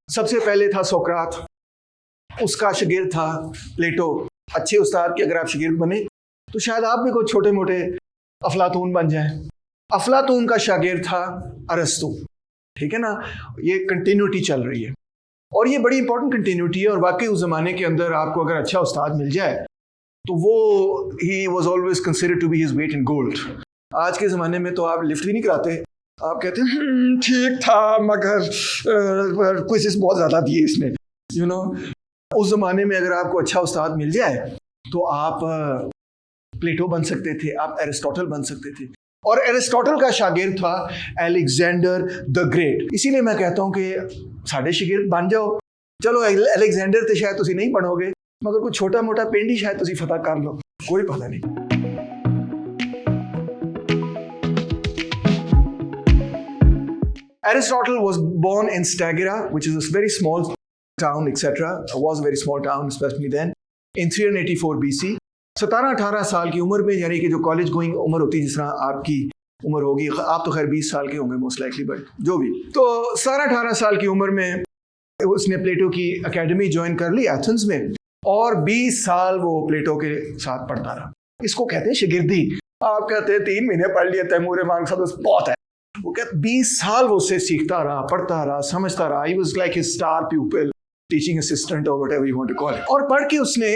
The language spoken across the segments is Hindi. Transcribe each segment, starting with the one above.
सबसे पहले था सोक्रात, उसका शागिर्द था प्लेटो। अच्छे उस्ताद के अगर आप शागिर्द बने तो शायद आप भी कुछ छोटे मोटे अफलातून बन जाएं। अफलातून का शागिर्द था अरस्तु, ठीक है ना। ये कंटिन्यूटी चल रही है और ये बड़ी इंपॉर्टेंट कंटिन्यूटी है। और वाकई उस जमाने के अंदर आपको अगर अच्छा उस्ताद मिल जाए तो वो ही was always considered to be his weight in gold. आज के ज़माने में तो आप लिफ्ट भी नहीं कराते, आप कहते हैं ठीक था मगर कोशिश बहुत ज़्यादा दी है इसने, यू नो। उस ज़माने में अगर आपको अच्छा उस्ताद मिल जाए तो आप प्लेटो बन सकते थे, आप एरिस्टोटल बन सकते थे। और एरिस्टोटल का शागिर्द था अलेक्जेंडर द ग्रेट। इसीलिए मैं कहता हूँ कि साढ़े शागिर्द बन जाओ। चलो अलेक्जेंडर तो शायद तुसी नहीं बनोगे, मगर कोई छोटा मोटा पिंड ही शायद तुसी फतह कर लो, कोई पता नहीं। Aristotle was born in Stagira, which is a very small town, etc. Was a very small town, especially then, in 384 BC. 17-18 साल की उम्र में, यानी कि जो कॉलेज गोइंग उम्र होती है, जिस तरह आपकी उम्र होगी, आप तो खैर 20 साल के होंगे मोस्ट लाइकली, बट जो भी, तो 17-18 साल की उम्र में उसने प्लेटो की एकेडमी ज्वाइन कर ली एथेंस में और 20 साल वो प्लेटो के साथ पढ़ता रहा। इसको कहते हैं शागिर्दी। आप कहते हैं 3 महीने पढ़ लिए तैमूर मान साहब बहुत है, वो कहते 20 साल वो उससे सीखता रहा, पढ़ता रहा, समझता रहा। He was like his star pupil, teaching assistant or whatever you want to call it. और पढ़ के उसने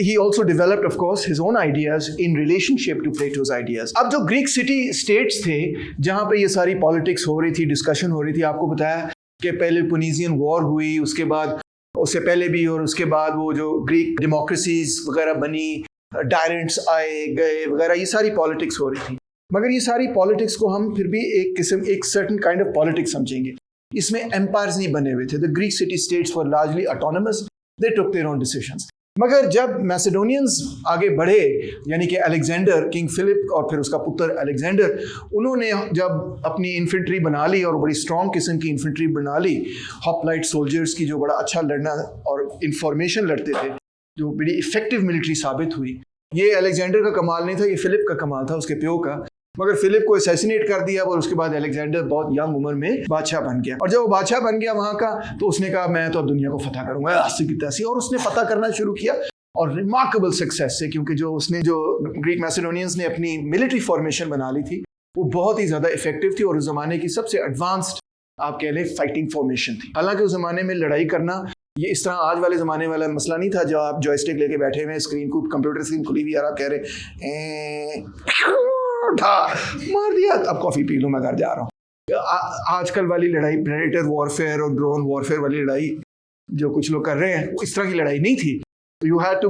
he also developed of course his own ideas in relationship to Plato's ideas. अब जो ग्रीक सिटी स्टेट्स थे जहाँ पे ये सारी पॉलिटिक्स हो रही थी, डिस्कशन हो रही थी, आपको बताया कि पहले पुनीजियन वॉर हुई, उसके बाद उससे पहले भी और उसके बाद वो जो ग्रीक डेमोक्रेसीज वगैरह बनी, डायरेंट्स आए गए वगैरह, ये सारी पॉलिटिक्स हो रही थी। मगर ये सारी पॉलिटिक्स को हम फिर भी एक सर्टेन काइंड ऑफ पॉलिटिक्स समझेंगे। इसमें एम्पायर्स नहीं बने हुए थे। The Greek city states were largely autonomous, they took their own decisions. मगर जब मैसेडोनियंस आगे बढ़े, यानी कि अलेक्जेंडर, किंग फिलिप और फिर उसका पुत्र अलेक्जेंडर, उन्होंने जब अपनी इन्फेंट्री बना ली और बड़ी स्ट्रॉन्ग किस्म की इन्फेंट्री बना ली, हॉपलाइट सोल्जर्स की, जो बड़ा अच्छा लड़ना और इंफॉर्मेशन लड़ते थे, जो बड़ी इफेक्टिव मिलिट्री साबित हुई। ये अलेक्जेंडर का कमाल नहीं था, ये फिलिप का कमाल था, उसके प्यो का। मगर फिलिप को असैसिनेट कर दिया और उसके बाद अलेक्जेंडर बहुत यंग उम्र में बादशाह बन गया। और जब वो बादशाह बन गया वहाँ का, तो उसने कहा मैं तो अब दुनिया को फतह करूंगा ऐसी की तैसी, और उसने फतह करना शुरू किया और रिमार्केबल सक्सेस से, क्योंकि जो ग्रीक मैसेडोनियंस ने अपनी मिलिट्री फॉर्मेशन बना ली थी वो बहुत ही ज़्यादा इफेक्टिव थी और उस ज़माने की सबसे एडवांस्ड आप कह लें फाइटिंग फॉर्मेशन थी। हालांकि उस ज़माने में लड़ाई करना ये इस तरह आज वाले ज़माने वाला मसला नहीं था, जो आप जॉयस्टिक लेके बैठे हुए, स्क्रीन को, कंप्यूटर स्क्रीन खुली हुई, यार आप कह रहे उठा मार दिया, अब कॉफ़ी पी लूँ, मैं घर जा रहा हूँ। आजकल वाली लड़ाई, प्रेडेटर वॉरफेयर और ड्रोन वॉरफेयर वाली लड़ाई जो कुछ लोग कर रहे हैं, इस तरह की लड़ाई नहीं थी। You had to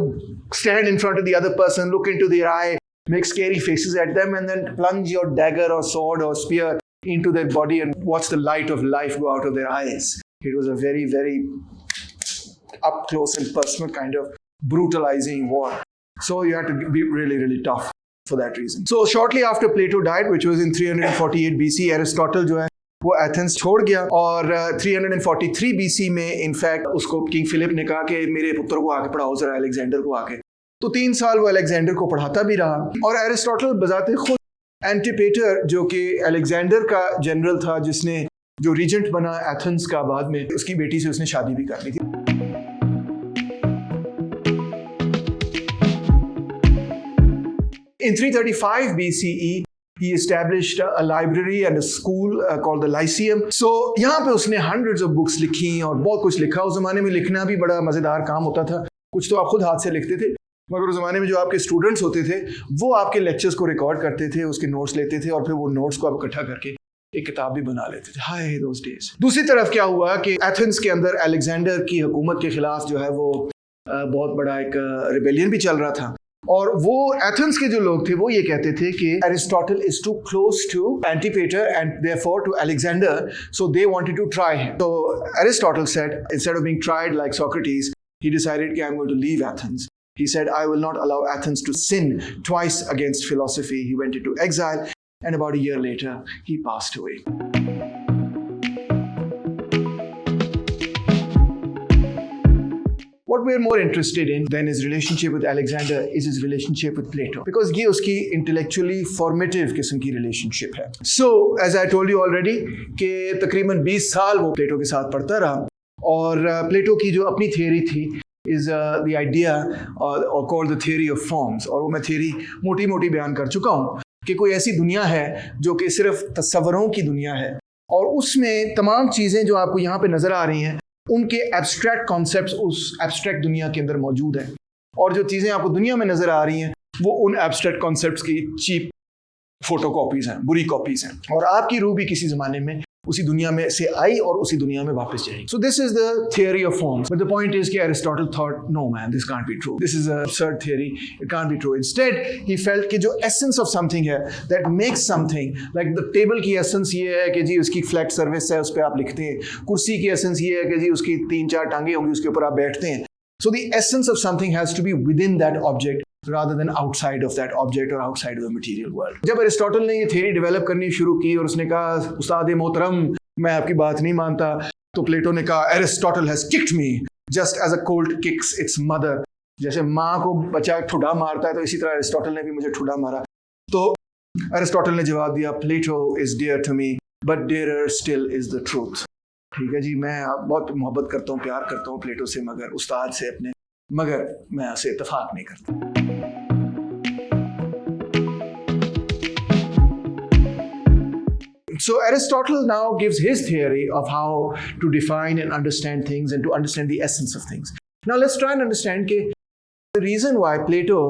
stand in front of the other person, look into their eye, make scary faces at them and then plunge your dagger और स्वॉर्ड और spear into their body and watch the light of life go out of their eyes. It was a very, very up close and personal kind of brutalizing war. So you had to be really, really tough for that reason. So shortly after Plato died, which was in 348 BC, Aristotle जो है वो एथेंस छोड़ गया और 343 BC में इनफैक्ट उसको किंग फिलिप ने कहा कि मेरे पुत्र को आके पढ़ाओ जरा, अलेक्जेंडर को आके। तो 3 साल वो अलेक्जेंडर को पढ़ाता भी रहा। और एरिस्टोटल बजाते खुद एंटिपेटर, जो कि अलेक्जेंडर का जनरल था, जिसने जो रीजेंट बना एथेंस का बाद में, उसकी बेटी से उसने शादी भी कर ली थी। In 335 BCE, he established a library and a school called the Lyceum. So यहाँ पे उसने hundreds of books लिखी और बहुत कुछ लिखा। उस ज़माने में लिखना भी बड़ा मज़ेदार काम होता था। कुछ तो आप खुद हाथ से लिखते थे, मगर उस ज़माने में जो आपके स्टूडेंट्स होते थे वो आपके लेक्चर्स को रिकॉर्ड करते थे, उसके नोट्स लेते थे और फिर वो नोट्स को आप इकट्ठा करके एक किताब भी बना लेते थे। हाय दोस डेज। दूसरी तरफ क्या हुआ कि एथेंस के अंदर अलेक्जेंडर की हुकूमत के खिलाफ जो है वो बहुत बड़ा एक रिबेलियन भी चल रहा था। और वो एथेंस के जो लोग थे वो ये कहते थे कि Aristotle is too close to Antipater and therefore to Alexander, so they wanted to try him. तो Aristotle said, instead of being tried like Socrates, he decided कि I am going to leave Athens. He said, I will not allow Athens to sin twice against philosophy. He went into exile, and about a year later, he passed away. What we're more interested in than his relationship with Alexander is his relationship with Plato, because ये उसकी intellectually formative किस्म की relationship है. So, as I told you already, कि तकरीबन 20 साल वो प्लेटो के साथ पढ़ता रहा. और प्लेटो की जो अपनी थियरी थी इज़ द आइडिया और called the theory of forms, और वो मैं थियरी मोटी मोटी बयान कर चुका हूँ कि कोई ऐसी दुनिया है जो कि सिर्फ तस्वरों की दुनिया है, और उसमें तमाम चीज़ें जो आपको यहाँ पे नज़र आ रही हैं उनके एब्स्ट्रैक्ट कॉन्सेप्ट्स उस एब्स्ट्रैक्ट दुनिया के अंदर मौजूद हैं, और जो चीज़ें आपको दुनिया में नज़र आ रही हैं वो उन एब्स्ट्रैक्ट कॉन्सेप्ट्स की चीप फोटोकॉपीज़ हैं, बुरी कॉपीज़ हैं, और आपकी रूह भी किसी ज़माने में उसी दुनिया में से आई और उसी दुनिया में वापस जाएगी. So this is the theory of forms. But the point is कि Aristotle thought, no man, this can't be true. This is an absurd theory. It can't be true. Instead, he felt कि जो essence of something है, that makes something, like the table की essence ये है कि जी उसकी flat surface है, उस पर आप लिखते हैं. कुर्सी की essence ये है कि जी उसकी 3-4 टांगे होंगी, उसके ऊपर आप बैठते हैं. So the essence of something has to be within that object rather than outside of that object or outside of the material world. जब एरिस्टोटल ने ये थ्योरी डेवलप करनी शुरू की और उसने कहा उस्ताद मोहतरम मैं आपकी बात नहीं मानता, तो प्लेटो ने कहा Aristotle has kicked me just as a colt kicks its mother. जैसे माँ को बच्चा ठुड्डा मारता है तो इसी तरह एरिस्टोटल ने भी मुझे ठुड्डा मारा. तो एरिस्टोटल ने जवाब दिया Plato is dear to me but dearer still is the truth. ठीक है जी, मैं बहुत मोहब्बत करता हूँ, प्यार करता हूँ प्लेटो से, मगर उस्ताद से अपने, मगर मैं उससे इत्तेफाक नहीं करता. So Aristotle now gives his theory of how to define and understand things and to understand the essence of things. Now let's try and understand the reason why Plato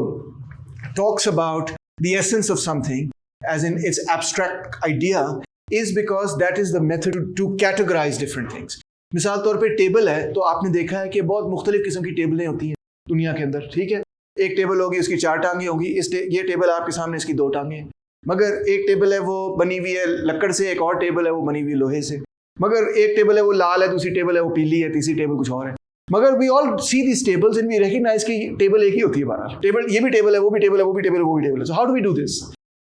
talks about the essence of something as in its abstract idea is because that is the method to categorize different things. मिसाल तौर पे टेबल है तो आपने देखा है कि बहुत मुख्तलिफ किस्म की टेबलें होती हैं दुनिया के अंदर. ठीक है, एक टेबल होगी उसकी 4 टांगें होंगी, ये टेबल आपके सामने इसकी 2 टांगें हैं. मगर एक टेबल है वो बनी हुई है लकड़ से, एक और टेबल है वो बनी हुई लोहे से. मगर एक टेबल है वो लाल है, दूसरी टेबल है वो पीली है, तीसरी टेबल कुछ और है. मगर we all see this tables and we recognise कि टेबल एक ही होती है. बहरहाल टेबल, ये भी टेबल है, वो भी टेबल है, वो भी टेबल है, वो भी टेबल है. So how do we do this?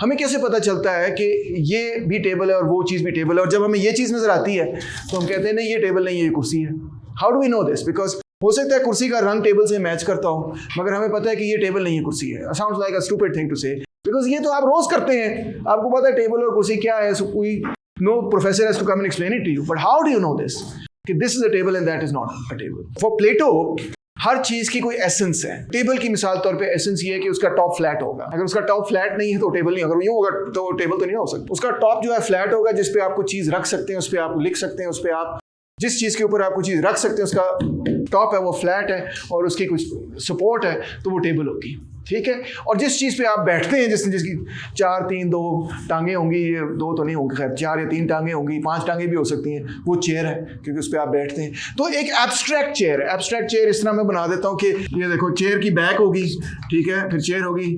हमें कैसे पता चलता है कि ये भी टेबल है और वो चीज़ भी टेबल है? और जब हमें ये चीज़ नजर आती है तो हम कहते हैं नहीं ये टेबल नहीं, ये कुर्सी है. How do we know this? Because हो सकता है कुर्सी का रंग टेबल से मैच करता हो, मगर हमें पता है कि ये टेबल नहीं है, कुर्सी है. Sounds like a stupid thing to say, because ये तो आप रोज करते हैं, आपको पता है टेबल और कुर्सी क्या है. सो कोई no professor has to come and explain it to you. But how do you know this कि this is a table and that is not a table? For Plato हर चीज की कोई एसेंस है. टेबल की मिसाल तौर पे एसेंस ये है कि उसका टॉप फ्लैट होगा. अगर उसका टॉप फ्लैट नहीं है तो टेबल नहीं. अगर यूं होगा तो टेबल तो नहीं हो सकता. उसका टॉप जो है फ्लैट होगा, जिस पे आपको चीज रख सकते हैं, उस पर आप लिख सकते हैं, उस पर आप जिस चीज़ के ऊपर आपको चीज़ रख सकते हैं उसका टॉप है वो फ्लैट है और उसकी कुछ सपोर्ट है तो वो टेबल होगी. ठीक है, और जिस चीज़ पे आप बैठते हैं जिसकी 4, 3, 2 टांगे होंगी, 2 तो नहीं होंगी, खैर 4 या 3 टांगे होंगी, 5 टांगे भी हो सकती हैं, वो चेयर है क्योंकि उस पर आप बैठते हैं. तो एक एब्स्ट्रैक्ट चेयर है. एब्स्ट्रैक्ट चेयर इस तरह मैं बना देता हूँ कि ये देखो चेयर की बैक होगी, ठीक है, फिर चेयर होगी,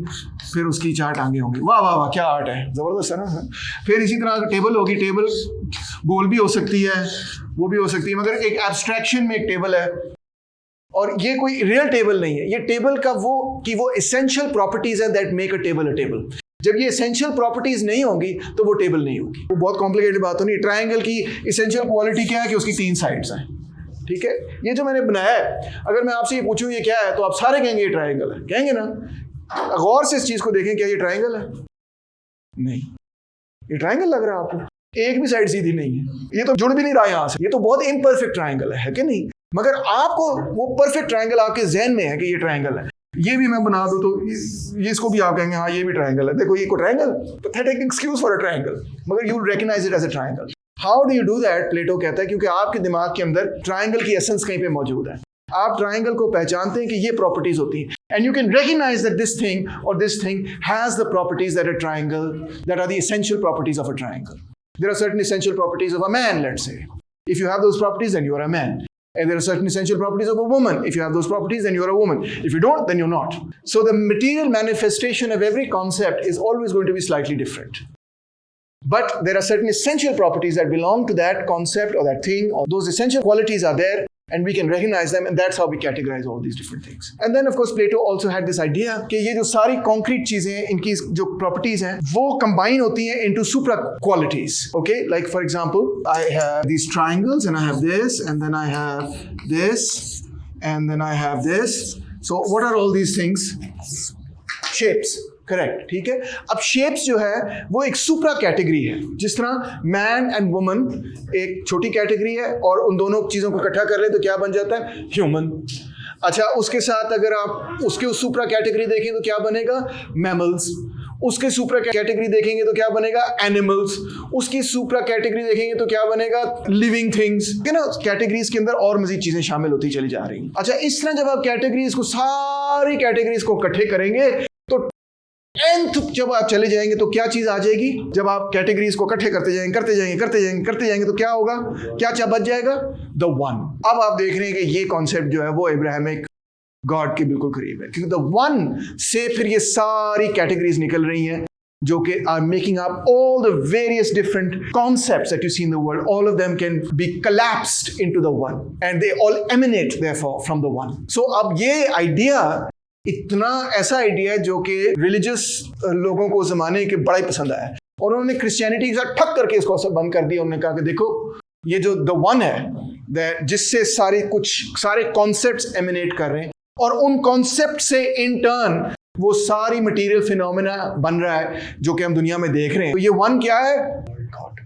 फिर उसकी 4 टांगे होंगी. वाह वाह वाह, क्या आर्ट है, ज़बरदस्त है ना. फिर इसी तरह टेबल होगी. टेबल गोल भी हो सकती है, वो भी हो सकती है, मगर एक एब्स्ट्रैक्शन में एक टेबल है और ये कोई रियल टेबल नहीं है. ये टेबल का वो एसेंशियल प्रॉपर्टीज है that make a table a table. जब ये एसेंशियल प्रॉपर्टीज नहीं होंगी तो वो टेबल नहीं होगी. वो बहुत कॉम्प्लिकेटेड बात होनी. ट्रायंगल की एसेंशियल क्वालिटी क्या है कि उसकी 3 साइड्स हैं. ठीक है, ये जो मैंने बनाया है, अगर मैं आपसे ये पूछूं ये क्या है तो आप सारे कहेंगे ये ट्रायंगल है. कहेंगे ना? गौर से इस चीज को देखें, क्या ये ट्रायंगल है? नहीं, ये ट्रायंगल लग रहा है आपको? एक भी साइड सीधी नहीं है, ये तो जुड़ भी नहीं रहा यहाँ से. ये तो बहुत इम्परफेक्ट ट्रायंगल है कि नहीं? मगर आपको वो परफेक्ट ट्रायंगल आपके जहन में है कि ये ट्रायंगल है. ये भी मैं बना दूं तो ये इसको भी आप कहेंगे हाँ ये भी ट्रायंगल है. देखो ये को triangle, pathetic excuse for a triangle, मगर you recognise it as a triangle. How do you do that? Plato कहता है क्योंकि आपके दिमाग के अंदर ट्रायंगल की एसेंस कहीं पे मौजूद है. आप ट्रायंगल को पहचानते हैं कि ये प्रॉपर्टीज होती हैं, and you can recognise that this thing or this thing has the properties that a triangle, that are the essential properties of a triangle. There are certain essential properties of a man, let's say. If you have those properties, then you are a man. And there are certain essential properties of a woman. If you have those properties, then you are a woman. If you don't, then you're not. So the material manifestation of every concept is always going to be slightly different. But there are certain essential properties that belong to that concept or that thing, or those essential qualities are there, and we can recognize them, and that's how we categorize all these different things. And then of course Plato also had this idea कि ये जो सारी concrete चीजें हैं, इनकी जो properties हैं, वो combine होती हैं into supra qualities. Okay, like for example, I have these triangles, and I have this, and then I have this, and then I have this. So what are all these things? Shapes. Correct, ठीक है। अब शेप्स जो है वो एक सुप्रा कैटेगरी है, जिस तरह मैन एंड वुमन एक छोटी कैटेगरी है और उन दोनों चीज़ों को इकट्ठा कर ले तो क्या बन जाता है, ह्यूमन। अच्छा, उसके साथ अगर आप उसके उस सुप्रा कैटेगरी देखें तो क्या बनेगा, मैमल्स। उसके सुप्रा कैटेगरी देखेंगे तो क्या बनेगा, एनिमल्स। उसकी सुप्रा कैटेगरी देखेंगे तो क्या बनेगा, लिविंग थिंग्स, है ना। कैटेगरीज के अंदर और मजीद चीजें शामिल होती चली जा रही हैं। अच्छा, इस तरह जब आप कैटेगरीज को, सारी कैटेगरीज को इकट्ठे करेंगे तो nth जब आप चले जाएंगे तो क्या चीज आ जाएगी, जब आप कैटेगरीज को इकट्ठे करते जाएंगे तो क्या होगा, क्या बच जाएगा, द वन। अब आप देख रहे हैं कि ये कॉन्सेप्ट जो है वो इब्राहिमिक गॉड के बिल्कुल करीब है, क्योंकि द वन से फिर ये सारी कैटेगरीज निकल रही हैं जो कि are making up all the various different concepts that you see in the world. All of them can be collapsed into the one and they all emanate therefore from the one. So अब ये आइडिया इतना ऐसा आइडिया है जो कि रिलीजियस लोगों को जमाने के बड़ा ही पसंद आया है, और उन्होंने क्रिश्चियनिटी के साथ ठक करके इसको बंद कर दिया। उन्होंने कहा कि देखो ये जो द वन है, जिससे सारे कॉन्सेप्ट्स एमिनेट कर रहे हैं, और उन कॉन्सेप्ट से इन टर्न वो सारी मटेरियल फिनोमेना बन रहा है जो कि हम दुनिया में देख रहे हैं। तो ये वन क्या है, गॉड।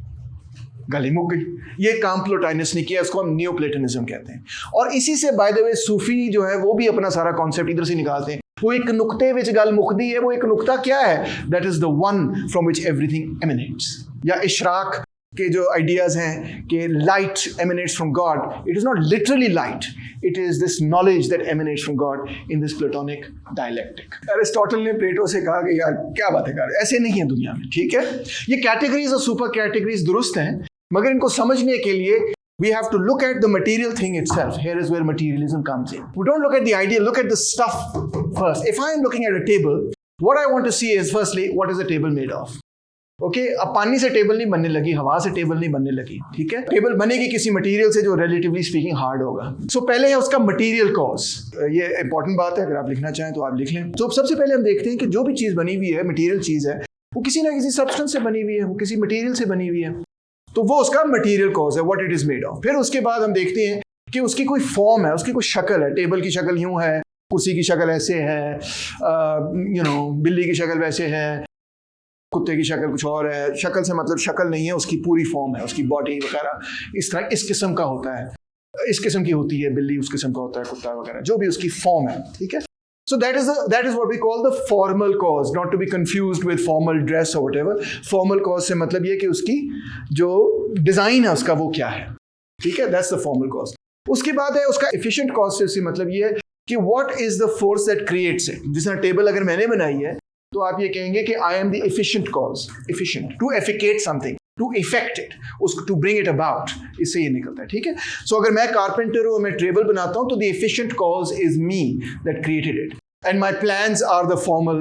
गली मुक गई। ये काम प्लोटाइनस ने किया, इसको हम नियो प्लेटोनिज्म कहते हैं। और इसी से बाय द वे सूफी जो है वो भी अपना सारा कॉन्सेप्ट इधर से निकालते हैं। वो एक नुक्ते विच गल मुकदी है, वो एक नुक्ता क्या है, that is the one from which everything emanates. या इशराक के जो आइडियाज हैं कि light emanates from God, it is not literally light, it is this knowledge that emanates from God in this platonic dialectic. Aristotle ने प्लेटो से कहा कि यार क्या बात है कर, ऐसे नहीं है दुनिया में, ठीक है। ये कैटेगरीज और सुपर कैटेगरीज दुरुस्त हैं, मगर इनको समझने के लिए we have to look at the material thing itself. Here is where materialism comes in. We don't look at the idea, look at the stuff first. If I am looking at a table, what I want to see is firstly, what is the table made of? Okay, अब पानी से टेबल नहीं बनने लगी, हवा से टेबल नहीं बनने लगी, ठीक है। टेबल बनेगी किसी मटेरियल से जो रिलेटिवली स्पीकिंग हार्ड होगा। सो पहले है उसका मटेरियल कॉज। ये इंपॉर्टेंट बात है, अगर आप लिखना चाहें तो आप लिख लें। तो सबसे पहले हम देखते हैं कि जो भी चीज़ बनी हुई है, मटेरियल चीज़ है, वो किसी ना किसी सब्सटेंस से बनी हुई है, वो किसी मटेरियल से बनी हुई है, तो वो उसका मटेरियल कॉज है, what it is made of. फिर उसके बाद हम देखते हैं कि उसकी कोई फॉर्म है, उसकी कोई शक्ल है। टेबल की शक्ल यूं है, कुर्सी की शक्ल ऐसे है, बिल्ली की शक्ल वैसे है, कुत्ते की शक्ल कुछ और है। शक्ल से मतलब शक्ल नहीं है, उसकी पूरी फॉर्म है, उसकी बॉडी वगैरह इस तरह इस किस्म का होता है, इस किस्म की होती है बिल्ली, उस किस्म का होता है कुत्ता वगैरह, जो भी उसकी फॉर्म है, ठीक है। So that is what we call the formal cause, not to be confused with formal dress or whatever. Formal cause से मतलब ये कि उसकी जो डिजाइन है उसका वो क्या है, ठीक है, that's the formal cause. उसके बाद है उसका efficient cause से मतलब ये है कि what is the force that creates it. जिस तरह टेबल अगर मैंने बनाई है तो आप ये कहेंगे कि I am the efficient cause, efficient to effecate something, to effect it, उसको to bring it about, इससे ये निकलता है, ठीक है। So अगर मैं कारपेंटर हूँ, मैं टेबल बनाता हूँ, तो the efficient cause is me that created it, and my plans are the formal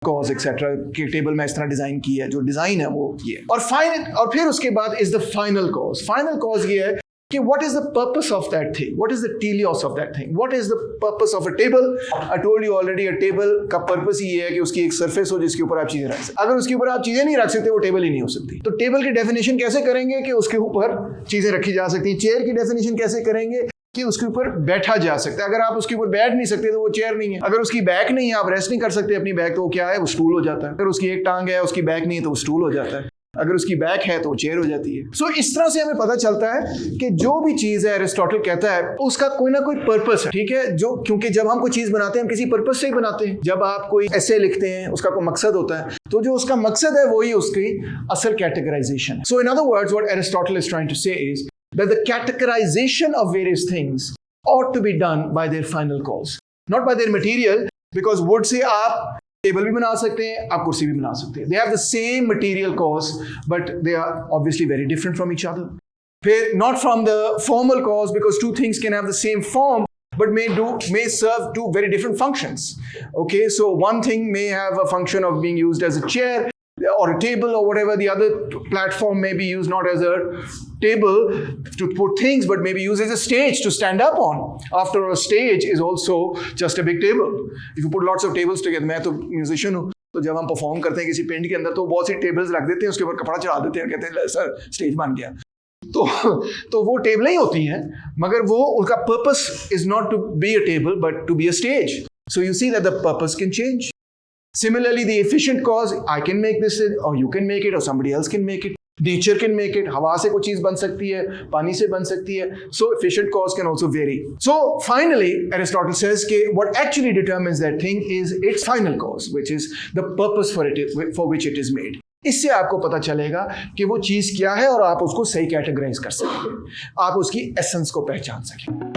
cause, etc. कि टेबल में इस तरह डिजाइन की है, जो डिजाइन है वो ये। और फिर उसके बाद is the final cause. Final cause ये है कि what is the purpose of that thing? What is the telos of that thing? What is the purpose of a table? I told you already, a table का purpose ही ये है कि उसकी एक surface हो जिसके ऊपर आप चीजें रख सकते। अगर उसके ऊपर आप चीजें नहीं रख सकते, वो टेबल ही नहीं हो सकती। तो टेबल की डेफिनेशन कैसे करेंगे कि उसके ऊपर चीजें रखी जा सकती हैं। चेयर की डेफिनेशन कैसे करेंगे कि उसके ऊपर बैठा जा सकता है। अगर आप उसके ऊपर बैठ नहीं सकते तो वो चेयर नहीं है। अगर उसकी बैक नहीं है, आप रेस्ट नहीं कर सकते अपनी बैक, तो वो क्या है, वो स्टूल हो जाता है। अगर उसकी एक टांग है, उसकी बैक नहीं है, तो वो स्टूल हो जाता है। अगर उसकी बैक है तो वो चेयर हो जाती है। सो इस तरह से हमें पता चलता है कि जो भी चीज है, एरिस्टोटल कहता है उसका कोई ना कोई पर्पस है, ठीक है। जो क्योंकि जब हम कोई चीज बनाते हैं, हम किसी पर्पस से ही बनाते हैं। जब आप कोई ऐसे लिखते हैं, उसका कोई मकसद होता है, तो जो उसका मकसद है वही उसकी असल categorisation. So in other words, what Aristotle is trying to say is that the categorisation of various things ought to be done by their final cause, not by their material, because wood से आप टेबल भी बना सकते हैं, आप कुर्सी भी बना सकते हैं। They have the same material cause, but they are obviously very different from each other. फिर not from the formal cause, because two things can have the same form, but may serve two very different functions. Okay, so one thing may have a function of being used as a chair or a table or whatever. The other platform may be used not as a table to put things, but maybe used as a stage to stand up on. After all, a stage is also just a big table. If you put lots of tables together, मैं तो म्यूजिशियन हूँ, तो जब हम परफॉर्म करते हैं किसी पेंट के अंदर, तो बहुत सी टेबल्स रख देते हैं, उसके ऊपर कपड़ा चढ़ा देते हैं, कहते हैं सर स्टेज बन गया। तो वो टेबल ही होती हैं, मगर वो उनका purpose is not to be a table but to be a stage. So you see that the purpose can change. Similarly, the efficient cause, I can make this or you can make it or somebody else can make it. Nature can make it. हवा से कोई चीज बन सकती है, पानी से बन सकती है. So efficient cause can also vary. So finally, Aristotle says that what actually determines that thing is its final cause, which is the purpose for which it is made. इससे आपको पता चलेगा कि वो चीज क्या है और आप उसको सही कैटेगराइज कर सकेंगे. आप उसकी एसेंस को पहचान सकेंगे.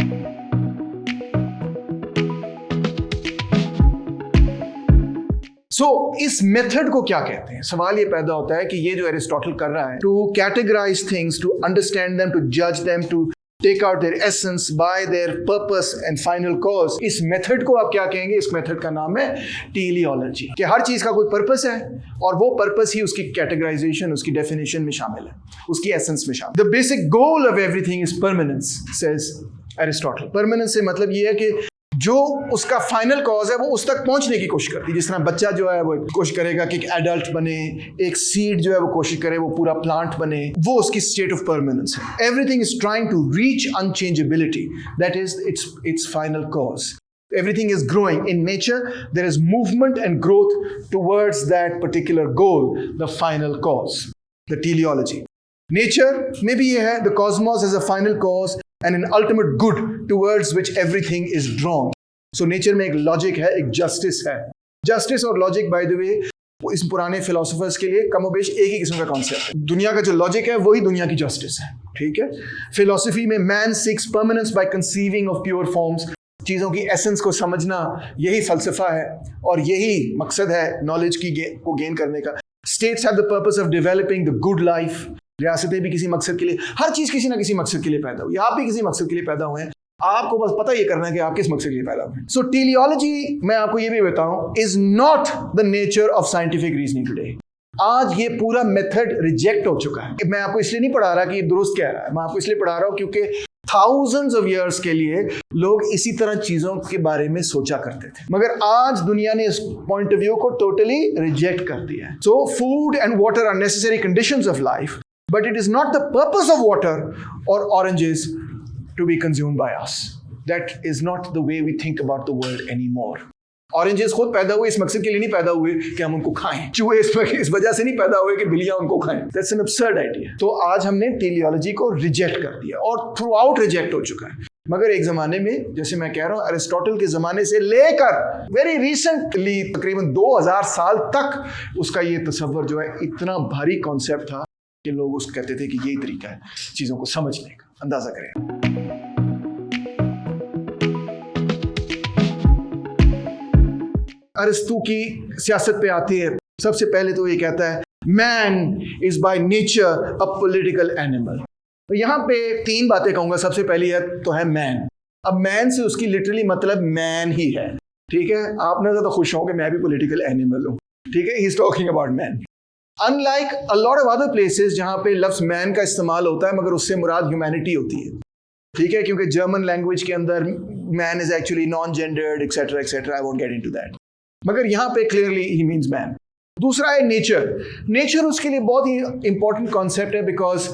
इस मेथड को क्या कहते हैं? सवाल ये पैदा होता है कि ये जो एरिस्टोटल कर रहा है, to categorise things, to understand them, to जज them, to take out their essence by their purpose and final cause, इस मेथड को आप क्या कहेंगे? इस मेथड का नाम है टेलियोलॉजी. कि हर चीज का कोई पर्पस है और वो पर्पस ही उसकी कैटेगराइजेशन, उसकी डेफिनेशन में शामिल है, उसकी एसेंस में शामिल. The basic goal of everything is permanence, says Aristotle. Permanence से मतलब ये है कि जो उसका फाइनल कॉज है वो उस तक पहुंचने की कोशिश करती है. जिस तरह बच्चा जो है वो कोशिश करेगा कि एक एडल्ट बने, एक सीड जो है वो कोशिश करे वो पूरा प्लांट बने, वो उसकी स्टेट ऑफ परमानेंस है. Everything is trying to reach unchangeability, that is its final cause. Everything is growing. In nature, there is movement and growth towards that particular goal, the final cause, the teleology. Nature में भी ये है, the cosmos is a final cause and an ultimate good towards which everything is drawn. So nature में एक logic है, एक justice है. Justice और logic, by the way, इस पुराने philosophers के लिए कमोबेश एक ही किस्म का concept है. दुनिया का जो logic है वही दुनिया की justice है. ठीक है? Philosophy में man seeks permanence by conceiving of pure forms. चीज़ों की एसेंस को समझना, यही फलसफा है और यही मकसद है नॉलेज को गेन करने का. States have the purpose of developing the good life. रियासतें भी किसी मकसद के लिए, हर चीज किसी ना किसी मकसद के लिए पैदा हुई. आप भी किसी मकसद के लिए पैदा हुए हैं, आपको बस पता ये करना है कि आप किस मकसद के लिए पैदा हुए. सो टेलियोलॉजी, मैं आपको ये भी बताऊं, is not the nature of scientific reasoning today. आज ये पूरा मेथड रिजेक्ट हो चुका है. मैं आपको इसलिए नहीं पढ़ा रहा कि ये दुरुस्त कह रहा है, मैं आपको इसलिए पढ़ा रहा हूं क्योंकि थाउजेंड्स ऑफ इयर्स के लिए लोग इसी तरह चीजों के बारे में सोचा करते थे, मगर आज दुनिया ने इस पॉइंट ऑफ व्यू को टोटली रिजेक्ट कर दिया है. So food and water are necessary conditions of life, but it is not the purpose of water or oranges to be consumed by us. That is not the way we think about the world anymore. Oranges खुद पैदा हुए इस मकसद के लिए नहीं पैदा हुए कि हम उनको खाएं. चूहे इस वजह से नहीं पैदा हुए कि बिल्लियां उनको खाएं. That's an absurd idea. तो आज हमने टेलियोलॉजी को रिजेक्ट कर दिया और थ्रू आउट रिजेक्ट हो चुका है. मगर एक जमाने में, जैसे मैं कह रहा हूँ, एरिस्टोटल के जमाने से लेकर वेरी रिसेंटली तकरीबन 2000 साल तक उसका ये तसव्वुर जो है इतना भारी कॉन्सेप्ट था कि लोग उसको कहते थे कि यही तरीका है चीजों को समझने का. अंदाजा करें. अरिस्टो की सियासत पे आती है. सबसे पहले तो ये कहता है man is by nature a political animal. तो यहाँ पे 3 बातें कहूंगा. सबसे पहली है तो है मैन. अब मैन से उसकी लिटरली मतलब मैन ही है. ठीक है? आप ना ज्यादा खुश हो कि मैं भी पॉलिटिकल एनिमल हूँ. ठीक है? He is talking about man. Unlike a lot of other places जहाँ पे लफ्ज़ मैन का इस्तेमाल होता है मगर उससे मुराद ह्यूमैनिटी होती है. ठीक है? क्योंकि जर्मन लैंग्वेज के अंदर man is actually non gendered etcetera etcetera. I won't get into that. मगर यहाँ पे क्लियरली ही मीन्स मैन. दूसरा है नेचर. नेचर उसके लिए बहुत ही इंपॉर्टेंट कॉन्सेप्ट है बिकॉज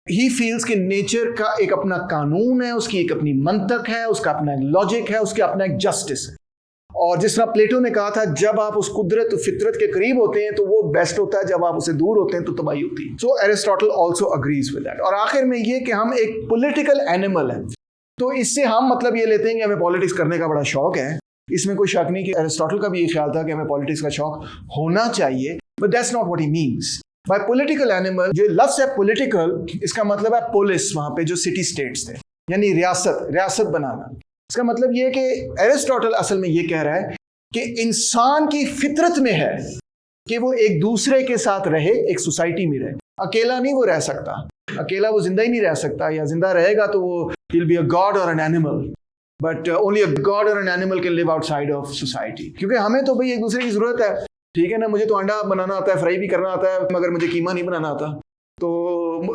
ही फील्स कि नेचर का एक अपना कानून है, उसकी एक अपनी मंतक है, उसका अपना एक लॉजिक है, उसका अपना एक जस्टिस है. और जिस तरह प्लेटो ने कहा था, जब आप उस कुदरत फितरत के करीब होते हैं तो वो बेस्ट होता है, जब आप उससे दूर होते हैं तो तबाही होती है. So Aristotle also agrees with that. और आखिर में ये कि हम एक पॉलिटिकल एनिमल हैं, तो इससे हम मतलब ये लेते हैं कि हमें पॉलिटिक्स करने का बड़ा शौक है. इसमें कोई शक नहीं कि एरिस्टोटल का भी ये ख्याल था कि हमें पॉलिटिक्स का शौक होना चाहिए, but that's not what he means by political animal. जो लफ्ज़ है पॉलिटिकल, इसका मतलब है पोलिस, वहां पे जो सिटी स्टेट्स थे, यानी रियासत बनाना. इसका मतलब ये है कि एरिस्टोटल असल में ये कह रहा है कि इंसान की फितरत में है कि वो एक दूसरे के साथ रहे, एक सोसाइटी में रहे. अकेला नहीं वो रह सकता, अकेला वो जिंदा ही नहीं रह सकता, या जिंदा रहेगा तो वो will be a god or an animal. But only a god or an animal can live outside of society. क्योंकि हमें तो भाई एक दूसरे की जरूरत है. ठीक है ना? मुझे तो अंडा बनाना आता है, फ्राई भी करना आता है, मगर मुझे कीमा नहीं बनाना आता. तो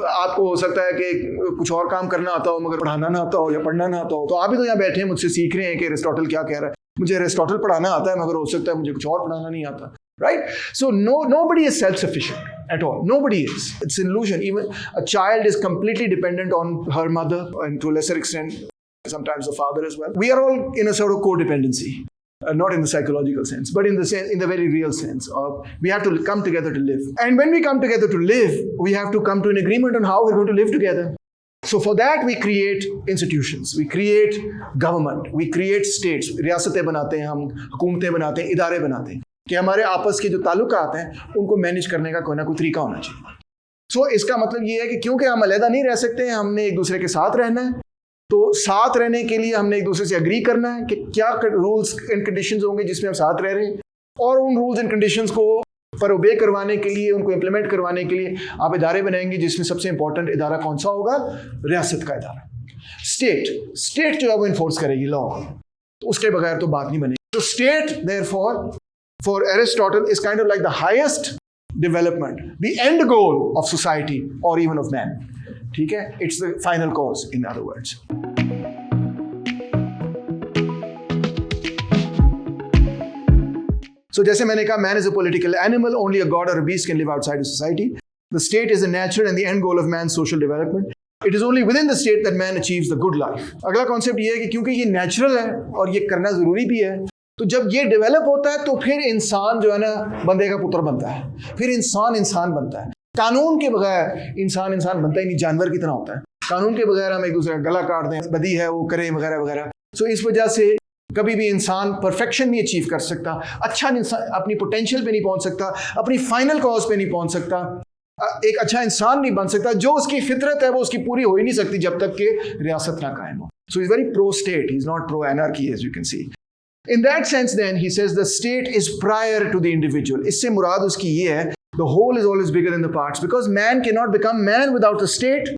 आपको हो सकता है कि कुछ और काम करना आता हो मगर पढ़ाना ना आता हो या पढ़ना ना आता हो. तो आप भी तो यहाँ बैठे हैं, मुझसे सीख रहे हैं कि एरिस्टोटल क्या कह रहा है. मुझे एरिस्टोटल पढ़ाना आता है मगर हो सकता है मुझे कुछ और पढ़ाना नहीं आता. Right? So nobody is self-sufficient at all. Nobody is. It's an illusion. Even a child is completely dependent on her mother and to a lesser extent sometimes the father as well. We are all in a sort of codependency. not in the psychological sense, but in the very real sense of we have to come together to live. And when we come together to live, we have to come to an agreement on how we're going to live together. So for that we create institutions, we create government, we create states. रियासतें बनाते हैं हम, हुकूमतें बनाते हैं, इदारे बनाते हैं कि हमारे आपस के जो ताल्लुकात हैं उनको मैनेज करने का कोई ना कोई तरीका होना चाहिए. So इसका मतलब ये है कि क्योंकि हम अलहदा नहीं रह सकते हैं, हमने एक दूसरे के साथ रहना है. तो साथ रहने के लिए हमने एक दूसरे से एग्री करना है कि क्या रूल्स एंड कंडीशंस होंगे जिसमें हम साथ रह रहे हैं, और उन रूल्स एंड कंडीशंस को पर ओबे करवाने के लिए, उनको इम्प्लीमेंट करवाने के लिए आप इदारे बनाएंगे, जिसमें सबसे इंपॉर्टेंट इदारा कौन सा होगा? रियासत का इदारा. स्टेट जो है वो इन्फोर्स करेगी लॉ, तो उसके बगैर तो बात नहीं बनेगी. तो state therefore for Aristotle is kind of like the highest development, the end goal of society और इवन ऑफ मैन. ठीक है, it's the final cause in other words. So जैसे मैंने कहा, man is a political animal, only a god or a beast can live outside of society. The state is the natural and the end goal of man's social development. It is only within the state that man achieves the good life. अगला कॉन्सेप्ट ये है कि क्योंकि ये नेचुरल है और ये करना ज़रूरी भी है, तो जब ये डेवलप होता है तो फिर इंसान जो है ना बंदे का पुत्र बनता है, फिर इंसान बनता है. कानून के बगैर इंसान बनता ही नहीं, जानवर की तरह होता है. कानून के बगैर हम एक दूसरे का गला काट दें, बदी है वो करें वगैरह वगैरह. सो इस वजह से कभी भी इंसान परफेक्शन नहीं अचीव कर सकता, अच्छा इंसान अपनी पोटेंशियल पे नहीं पहुंच सकता, अपनी फाइनल कॉज पे नहीं पहुंच सकता, एक अच्छा इंसान नहीं बन सकता. जो उसकी फितरत है वो उसकी पूरी हो ही नहीं सकती जब तक कि रियासत ना कायम हो. So is very pro state, he is not pro anarchy as you can see. In that sense then he says the state is prior to the individual. इससे मुराद उसकी ये है, the whole is always bigger than the parts, because man can not become man without the state.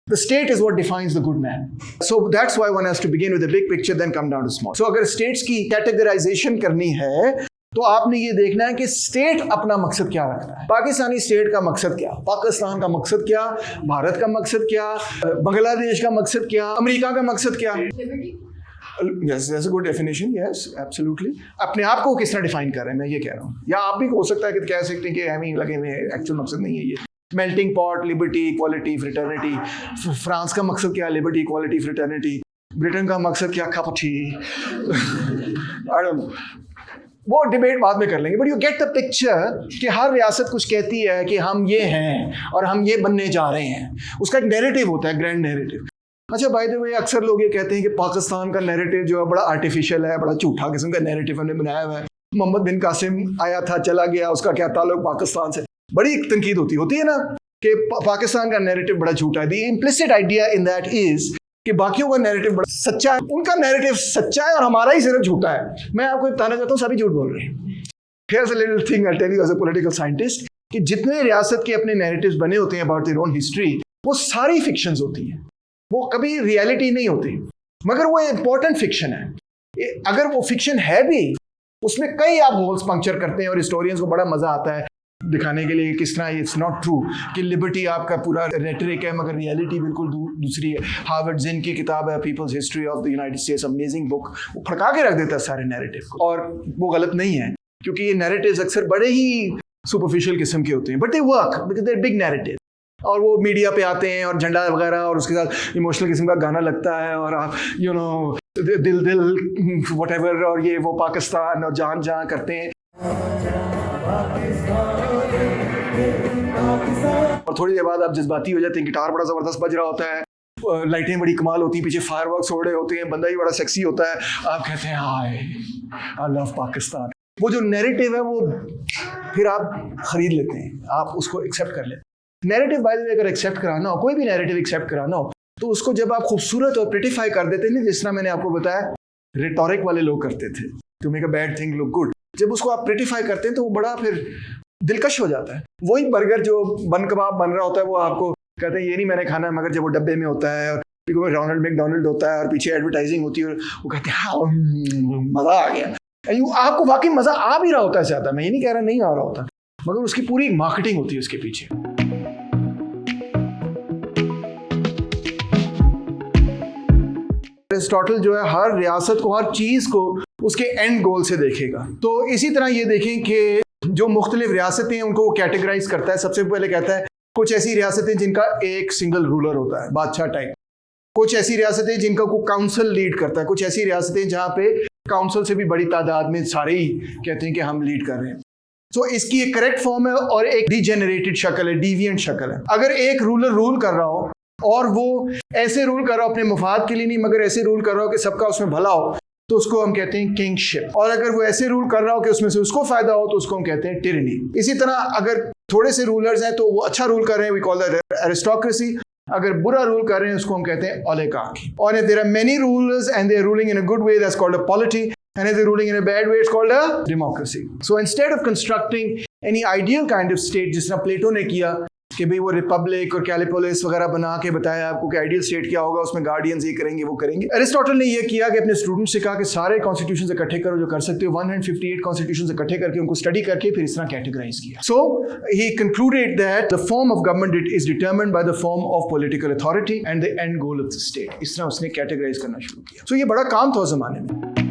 The state is what defines the good man. So that's why one has to begin with the big picture, then come down to small. So अगर states की categorization करनी है, तो आपने ये देखना है कि state अपना मकसद क्या रखता है. पाकिस्तानी state का मकसद क्या, पाकिस्तान का मकसद क्या, भारत का मकसद क्या, बांग्लादेश का मकसद क्या, अमेरिका का मकसद क्या. Yes, that's a good definition. Yes, absolutely. अपने आप को किस तरह डिफाइन कर रहे हैं, मैं ये कह रहा हूँ. या आप भी हो सकता है कि कह सकते हैं कि हमें लगे में एक्चुअल मकसद नहीं है ये. Melting pot, liberty, equality, fraternity. France का मकसद क्या? Liberty, equality, fraternity. ब्रिटेन का मकसद क्या? कपटी. वो डिबेट बाद में कर लेंगे, but you get the picture कि हर रियासत कुछ कहती है कि हम ये हैं और हम ये बनने जा रहे हैं. उसका एक नैरेटिव होता है, ग्रैंड नैरेटिव. अच्छा, बाय द वे अक्सर लोग ये कहते हैं कि पाकिस्तान का नैरेटिव जो है बड़ा आर्टिफिशियल है, बड़ा झूठा किस्म का नैरेटिव हमने बनाया हुआ है. मोहम्मद बिन कासिम आया था, चला गया, उसका क्या ताल्लुक पाकिस्तान से. बड़ी तनकीद होती है ना कि पाकिस्तान का नैरेटिव बड़ा झूठा है. The implicit idea in that is कि बाकियों का नैरेटिव बड़ा सच्चा है, उनका नैरेटिव सच्चा है और हमारा ही सिर्फ झूठा है. मैं आपको बताना चाहता हूँ, सभी झूठ बोल रहे हैं. Here's a little thing I'll tell you as a political scientist, कि जितने रियासत के अपने नैरेटिव्स बने होते हैं अबाउट देयर ओन हिस्ट्री, वो सारी फिक्शंस होती हैं, वो कभी रियलिटी नहीं होती, मगर वो इंपॉर्टेंट फिक्शन है. अगर वो फिक्शन है भी, उसमें कई आप होल्स पंक्चर करते हैं और हिस्टोरियंस को बड़ा मजा आता है दिखाने के लिए किस तरह इट्स नॉट ट्रू, कि लिबर्टी आपका पूरा रेटरिक है मगर रियलिटी बिल्कुल दूसरी है. हार्वर्ड जिन की किताब है people's history of the United States, amazing book. वो फड़का के रख देता है सारे नैरेटिव को, और वो गलत नहीं है क्योंकि ये नैरेटिव्स अक्सर बड़े ही सुपरफिशियल किस्म के होते हैं, but they work because they are big narrative. और वो मीडिया पे आते हैं और झंडा वगैरह और उसके साथ इमोशनल किस्म का गाना लगता है और आप यू नो दिल दिल व्हाटएवर और ये वो पाकिस्तान और जान जहाँ करते हैं. और थोड़ी देर बाद आप जज्बाती हो जाते हैं, गिटार बड़ा ज़बरदस्त बज रहा होता है, लाइटें बड़ी कमाल होती हैं, पीछे फायरवर्क्स हो रहे होते हैं, बंदा ही बड़ा सेक्सी होता है, आप कहते हैं हाय आई लव पाकिस्तान. वो जो नैरेटिव है वो फिर आप खरीद लेते हैं, आप उसको एक्सेप्ट कर लेते हैं. नैरेटिव बाय द वे अगर एक्सेप्ट कराना हो, कोई भी नैरेटिव एक्सेप्ट कराना हो, तो उसको जब आप खूबसूरत और प्रिटिफाई कर देते हैं, जिस तरह मैंने आपको बताया रिटोरिक वाले लोग करते थे, to make a bad thing look good. जब उसको आप प्रिटिफाई करते हैं तो वो बड़ा फिर दिलकश हो जाता है. वही बर्गर जो बन कबाब बन रहा होता है, वो आपको कहते हैं ये नहीं मैंने खाना है, मगर जब वो डब्बे में होता है और रॉनल्ड मैकडोनल्ड होता है और पीछे एडवर्टाइजिंग होती है और वो कहते हैं हाँ मज़ा आ गया. आपको वाकई मज़ा आ भी रहा होता है ज़्यादा, मैं ये नहीं कह रहा नहीं आ रहा होता, मगर उसकी पूरी मार्केटिंग होती है उसके पीछे. एरिस्टोटल जो है हर रियासत को, हर चीज़ को उसके एंड गोल से देखेगा. तो इसी तरह ये देखें कि जो मुख्तलिफ रियासतें हैं उनको वो कैटेगराइज करता है. सबसे पहले कहता है कुछ ऐसी रियासतें जिनका एक सिंगल रूलर होता है, बादशाह टाइप. कुछ ऐसी रियासतें जिनका को काउंसिल लीड करता है. कुछ ऐसी रियासतें जहाँ पे काउंसिल से भी बड़ी तादाद में सारे ही कहते हैं कि हम लीड कर रहे हैं। सो इसकी एक करेक्ट फॉर्म है और एक डिजेनरेटेड शक्ल है, डिविएंट शक्ल है। अगर एक रूलर रूल कर रहा हो और वो ऐसे रूल कर रहा हो अपने मफाद के लिए नहीं मगर ऐसे रूल कर रहा हो कि सबका उसमें भला हो, तो उसको हम कहते हैं किंगशिप। और अगर वो ऐसे रूल कर रहा हो कि उसमें से उसको फायदा हो, तो उसको हम कहते हैं टिरनी। इसी तरह अगर थोड़े से रूलर्स हैं तो वो अच्छा रूल कर रहे हैं, वी कॉल दैट एरिस्टोक्रेसी। अगर बुरा रूल कर रहे हैं उसको हम कहते हैं ओलिगार्की। और if there are many rulers and they are ruling in a good way, that's called a polity, and if they're ruling in a bad way, it's called a democracy. So instead of constructing any ideal kind of state, जिस तरह प्लेटो ने किया कि भाई वो रिपब्लिक और कैलिपोलिस वगैरह बना के बताया आपको कि आइडियल स्टेट क्या होगा, उसमें गार्डियंस ये करेंगे वो करेंगे, एरिस्टोटल ने ये किया कि अपने स्टूडेंट्स से कहा कि सारे कॉन्स्टिट्यूशन इकट्ठे करो जो कर सकते हो। 158 कॉन्स्टिट्यूशन इकट्ठे करके उनको स्टडी करके फिर इस तरह कैटेगराइज किया। So he concluded that the form of government is determined by the form of political authority and the end goal of the state. इस तरह उसने कैटेगराइज करना शुरू किया। सो ये बड़ा काम था उस जमाने में।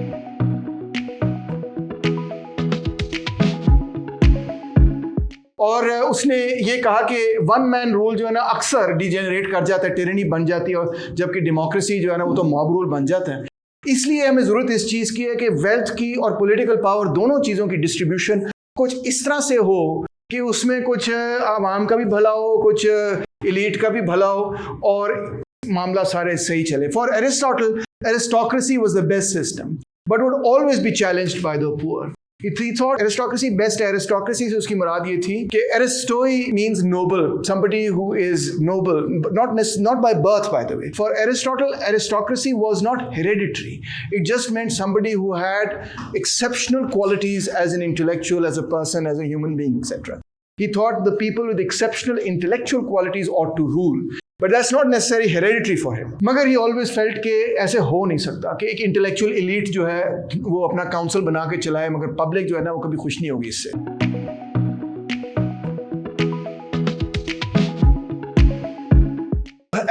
और उसने ये कहा कि वन मैन रूल जो है ना अक्सर डिजेनरेट कर जाता है, टिरनी बन जाती है, और जबकि डेमोक्रेसी जो है ना वो तो मॉब रूल बन जाता है। इसलिए हमें ज़रूरत इस चीज़ की है कि वेल्थ की और पॉलिटिकल पावर दोनों चीज़ों की डिस्ट्रीब्यूशन कुछ इस तरह से हो कि उसमें कुछ आवाम का भी भला हो, कुछ एलीट का भी भला हो और मामला सारे सही चले। For Aristotle, aristocracy was the best system but would always be challenged by the poor. He thought aristocracy best है। aristocracy से उसकी मुराद ये थी कि aristoi means noble, somebody who is noble, not by birth, by the way. For Aristotle, aristocracy was not hereditary. It just meant somebody who had exceptional qualities as an intellectual, as a person, as a human being, etc. He thought the people with exceptional intellectual qualities ought to rule. But that's not necessarily hereditary for him. मगर he always felt कि ऐसे हो नहीं सकता कि एक इंटेलेक्चुअल एलीट जो है वो अपना काउंसिल बना के चलाए मगर पब्लिक जो है ना वो कभी खुश नहीं होगी इससे।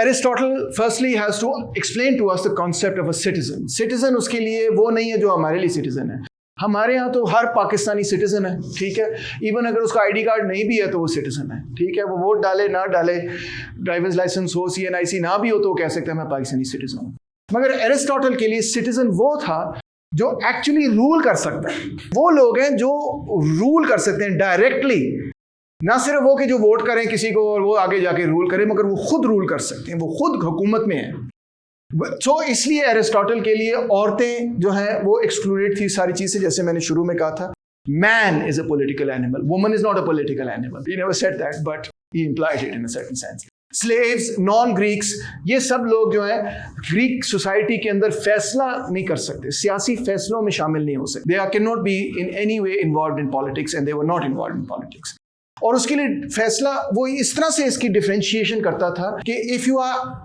Aristotle firstly has to explain to us the concept of a citizen. Citizen उसके लिए वो नहीं है जो हमारे लिए citizen है। हमारे यहाँ तो हर पाकिस्तानी सिटीजन है, ठीक है। इवन अगर उसका आईडी कार्ड नहीं भी है तो वो सिटीजन है, ठीक है। वो वोट डाले ना डाले, ड्राइवर्स लाइसेंस हो, CNIC ना भी हो तो वो कह सकता है मैं पाकिस्तानी सिटीजन हूँ। मगर एरिस्टोटल के लिए सिटीजन वो था जो एक्चुअली रूल कर सकता है। वो लोग हैं जो रूल कर सकते हैं डायरेक्टली, ना सिर्फ वो कि जो वोट करें किसी को और वो आगे जाके रूल करें, मगर वो खुद रूल कर सकते हैं, वो खुद हुकूमत में है। इसलिए एरिस्टोटल के लिए औरतें जो हैं वो एक्सक्लूडेड थी सारी चीज़ से। जैसे मैंने शुरू में कहा था, man is a political animal, woman is not a political animal. He never said that but he implied it in a certain sense. Slaves, non Greeks, ये सब लोग जो हैं ग्रीक सोसाइटी के अंदर फैसला नहीं कर सकते, सियासी फैसलों में शामिल नहीं हो सकते। They can not be in any way involved in politics and they were not involved in politics. और उसके लिए फैसला वो इस तरह से इसकी डिफरेंशिएशन करता था कि if you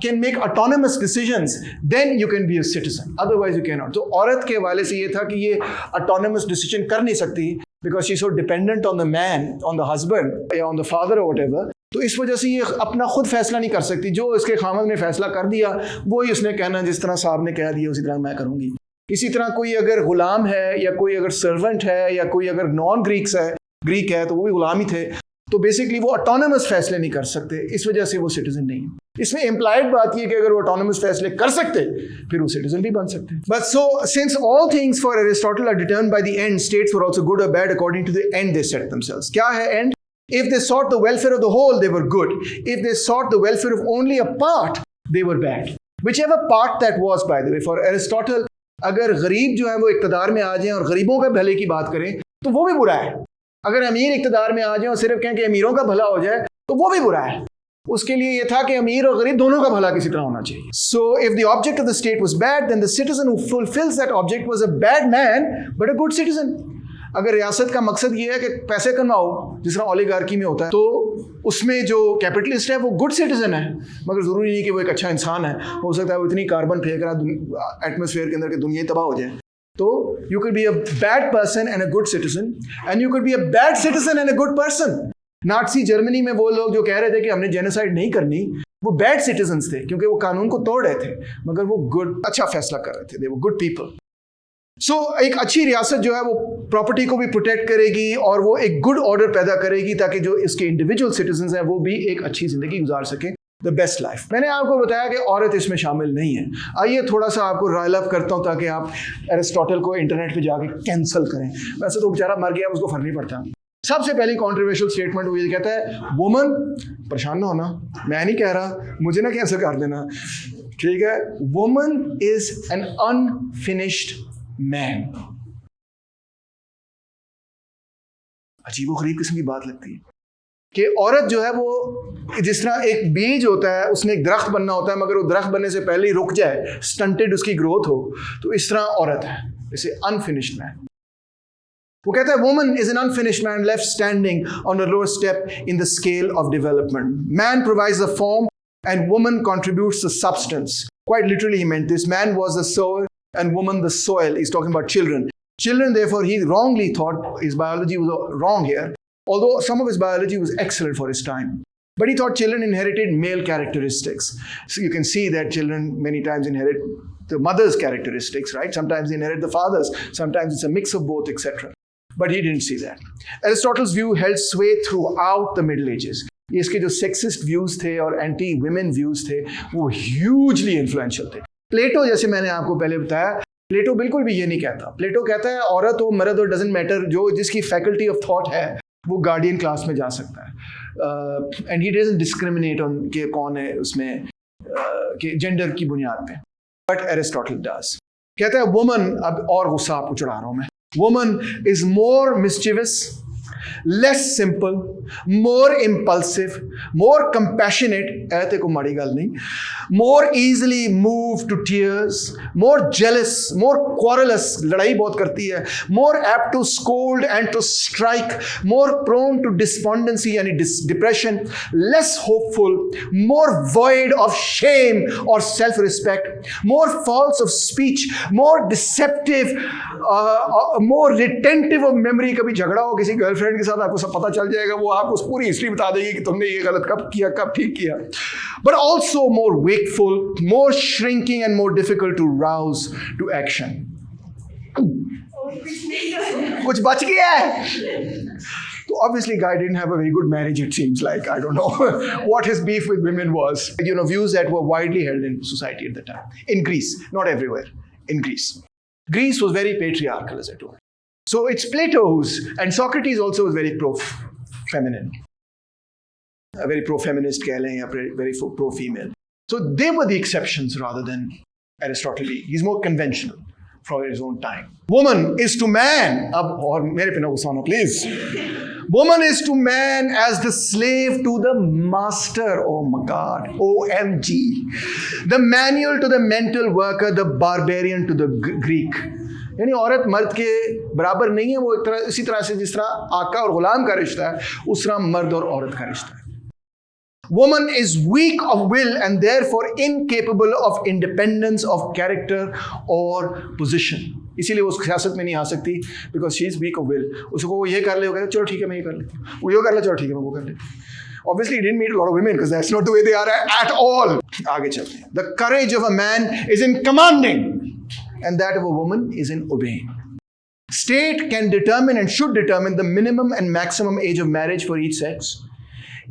can make autonomous decisions then you can be a citizen, otherwise you can not. तो औरत के हवाले से ये था कि ये ऑटोनमस डिसीजन कर नहीं सकती because she is so dependent on the man, on the husband या ऑन द फादर और व्हाटएवर। तो इस वजह से ये अपना खुद फैसला नहीं कर सकती। जो इसके खामद ने फैसला कर दिया वही उसने कहना, जिस तरह साहब ने कह दिया उसी तरह मैं करूँगी। इसी तरह कोई अगर गुलाम है या कोई अगर सर्वेंट है या कोई अगर नॉन ग्रीक है तो वो भी गुलाम ही थे। तो बेसिकली वो ऑटोनमस फैसले नहीं कर सकते, इस वजह से वो सिटीजन नहीं है। इसमें इम्प्लाइड बात ये कि अगर वो ऑटोनमस फैसले कर सकते फिर वो सिटीजन भी बन सकते। But so since all things for Aristotle are determined by the end, states were also good or bad according to the end they set themselves. क्या है end? If they sought the welfare of the whole they were good, if they sought the welfare of only a part they were bad, whichever part that was. By the way for Aristotle, अगर गरीब जो है वो इक्तदार में आ जाए और गरीबों के भले की बात करें तो वो भी बुरा है। अगर अमीर इक्तदार में आ जाए और सिर्फ कहें कि अमीरों का भला हो जाए तो वो भी बुरा है। उसके लिए ये था कि अमीर और गरीब दोनों का भला किसी तरह होना चाहिए। So if the object of the state was bad then the citizen who fulfils that object was a bad man but a good citizen. अगर रियासत का मकसद ये है कि पैसे कमाओ जिस तरह ओलिगार्की में होता है, तो उसमें जो कैपिटलिस्ट है वो गुड सिटीजन है, मगर ज़रूरी नहीं कि वो एक अच्छा इंसान है। हो सकता है वो इतनी कार्बन फेंक रहा है एटमॉस्फेयर के अंदर कि दुनिया तबाह हो जाए। तो you could be a bad person and a good citizen, and you could be a bad citizen and a good person. Nazi Germany में वो लोग जो कह रहे थे कि हमने जेनोसाइड नहीं करनी, वो बैड सिटीजन्स थे क्योंकि वो कानून को तोड़ रहे थे, मगर वो गुड अच्छा फैसला कर रहे थे। they were good people. सो एक अच्छी रियासत जो है वो प्रॉपर्टी को भी प्रोटेक्ट करेगी और वो एक गुड ऑर्डर पैदा करेगी ताकि जो इसके इंडिविजुअल सिटीजन्स हैं वो भी एक अच्छी ज़िंदगी गुजार सकें। The best life. मैंने आपको बताया कि औरत इसमें शामिल नहीं है। आइए थोड़ा सा आपको राइल अप करता हूँ ताकि आप एरिस्टोटल को इंटरनेट पे जाके कैंसिल करें। वैसे तो बेचारा मर गया, उसको फर्क नहीं पड़ता। सबसे पहली कॉन्ट्रोवर्शियल स्टेटमेंट वो ये कहता है, वुमन, परेशान ना होना, मैं नहीं कह रहा, मुझे ना कैंसिल कर देना, ठीक है, woman is an unfinished man. अजीबोगरीब किस्म की बात लगती है कि औरत जो है वो जिस तरह एक बीज होता है, उसने एक दरख्त बनना होता है, मगर वो दरख्त बनने से पहले ही रुक जाए, स्टंटेड उसकी ग्रोथ हो, तो इस तरह औरत है, इसे अनफिनिश्ड मैन। वो कहता है woman is an unfinished man left standing on the lower step in the scale of development. Man provides the form and woman contributes the substance. Quite literally he meant this. Man was the sower and woman the soil. He's talking about children. Children, therefore, he wrongly thought his biology was wrong here, although some of his biology was excellent for his time. But he thought children inherited male characteristics. So you can see that children many times inherit the mother's characteristics, right? Sometimes they inherit the father's, sometimes it's a mix of both, etc. But he didn't see that. Aristotle's view held sway throughout the Middle Ages. इसके जो सेक्सिस्ट व्यूज थे और एंटी विमेन व्यूज थे वो ह्यूजली इन्फ्लुएंशियल थे। प्लेटो, जैसे मैंने आपको पहले बताया, प्लेटो बिल्कुल भी ये नहीं कहता। प्लेटो कहता है औरत हो मर्द हो डजंट मैटर, जो जिसकी फैकल्टी ऑफ थॉट है वो गार्डियन क्लास में जा सकता है। And he doesn't discriminate on के कौन है उसमें के जेंडर की बुनियाद पे। बट एरिस्टोटल डज, कहता है वुमन, अब और गुस्सा आपको चढ़ा रहा हूं मैं, woman is more mischievous, less simple, more impulsive, more compassionate, ऐते को माड़ी गल नहीं, more easily moved to tears, more jealous, more querulous, लड़ाई बहुत करती है, more apt to scold and to strike, more prone to despondency यानी depression, less hopeful, more void of shame or self-respect, more false of speech, more deceptive, more retentive of memory। कभी झगड़ा हो किसी गर्लफ्रेंड के साथ, आपको सब पता चल जाएगा, वो आपको पूरी हिस्ट्री बता देगी कि तुमने ये गलत कब किया, कब ठीक किया। But also more wakeful, more shrinking and more difficult to rouse to action. कुछ बच गया है तो obviously guy didn't have a very good marriage, it seems like. I don't know what his beef with women was. You know, views that were widely held in society at the time. In Greece, not everywhere. In Greece. Greece was very patriarchal, as I told. So it's Plato's, and Socrates also was very pro-feminine. Very pro-feminist, कह लें, या very pro-female. So they were the exceptions rather than Aristotle. He's more conventional from his own time. Woman is to man, अब और मेरे पे ना गुस्सा होना please. Woman is to man as the slave to the master. Oh my God, OMG. The manual to the mental worker, the barbarian to the Greek. यानी औरत मर्द के बराबर नहीं है, वो एक तरह इसी तरह से जिस तरह आका और गुलाम का रिश्ता है, उस तरह मर्द और औरत का रिश्ता है। Woman is weak of will and therefore incapable of independence of character or position. इसीलिए वो सियासत में नहीं आ सकती, because she is weak of will. उसको वो ये कर ले, वो कहता चलो ठीक है मैं ये कर लेती हूँ, वो ये कर ले चलो ठीक है मैं वो कर लेती हूँ। Obviously he didn't meet a lot of women because that's not the way they are at all. आगे चलते हैं। The courage of a man is in commanding and that of a woman is in obeying. State can determine and should determine the minimum and maximum age of marriage for each sex.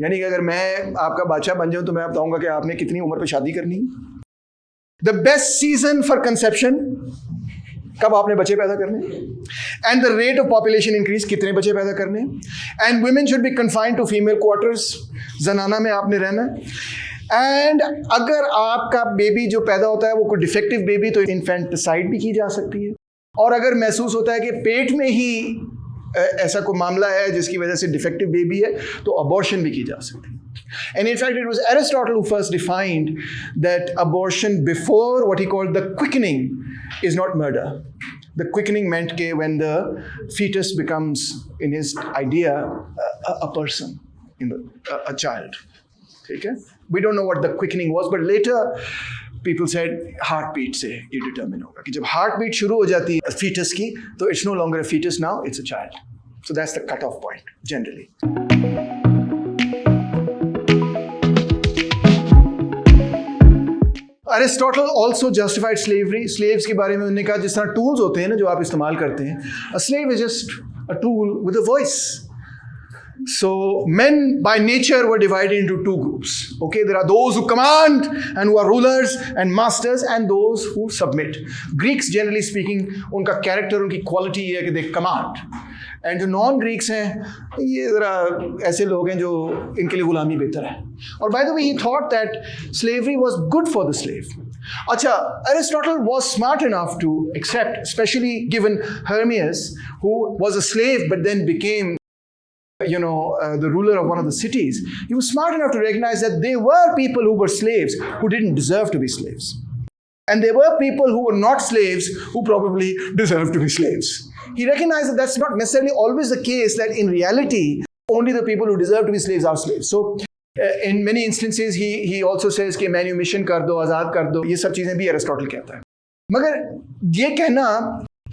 यानी कि अगर मैं आपका बादशाह बन जाऊं तो मैं बताऊंगा कि आपने कितनी उम्र पे शादी करनी है। The best season for conception, कब आपने बच्चे पैदा करने, and the rate of population increase, कितने बच्चे पैदा करने, and women should be confined to female quarters, जनाना में आपने रहना है। एंड अगर आपका बेबी जो पैदा होता है वो कोई डिफेक्टिव बेबी तो इन्फेंटिसाइड भी की जा सकती है, और अगर महसूस होता है कि पेट में ही ऐसा कोई मामला है जिसकी वजह से डिफेक्टिव बेबी है तो अबॉर्शन भी की जा सकती है। And in fact, it was Aristotle who first defined that abortion before what he called the quickening is not murder. The quickening meant that when the fetus becomes, in his idea, a person, a child. Okay? We don't know what the quickening was, but later people said heartbeat से ये determine होगा कि जब heartbeat शुरू हो जाती है fetus की तो it's no longer a fetus now, it's a child. So that's the cutoff point generally. Aristotle also justified slavery. Slaves के बारे में उन्होंने कहा जिस तरह tools होते हैं ना जो आप इस्तेमाल करते हैं, a slave is just a tool with a voice. So men by nature were divided into two groups. Okay, there are those who command and who are rulers and masters, and those who submit. Greeks generally speaking, उनका character, उनकी quality है कि they command. And जो नॉन ग्रीक्स हैं ये ज़रा ऐसे लोग हैं जो इनके लिए गुलामी बेहतर है. और by the way, he thought that slavery was good for the slave. अच्छा, Aristotle was smart enough to accept, especially given Hermias, who was a slave but then became the ruler of one of the cities. He was smart enough to recognize that there were people who were slaves who didn't deserve to be slaves. And there were people who were not slaves who probably deserved to be slaves. He recognized that that's not necessarily always the case, that in reality, only the people who deserve to be slaves are slaves. So, in many instances, he also says कि manumission कर दो, आज़ाद कर दो, ये सब चीज़ें भी एरिस्टोटल कहता है. मगर ये कहना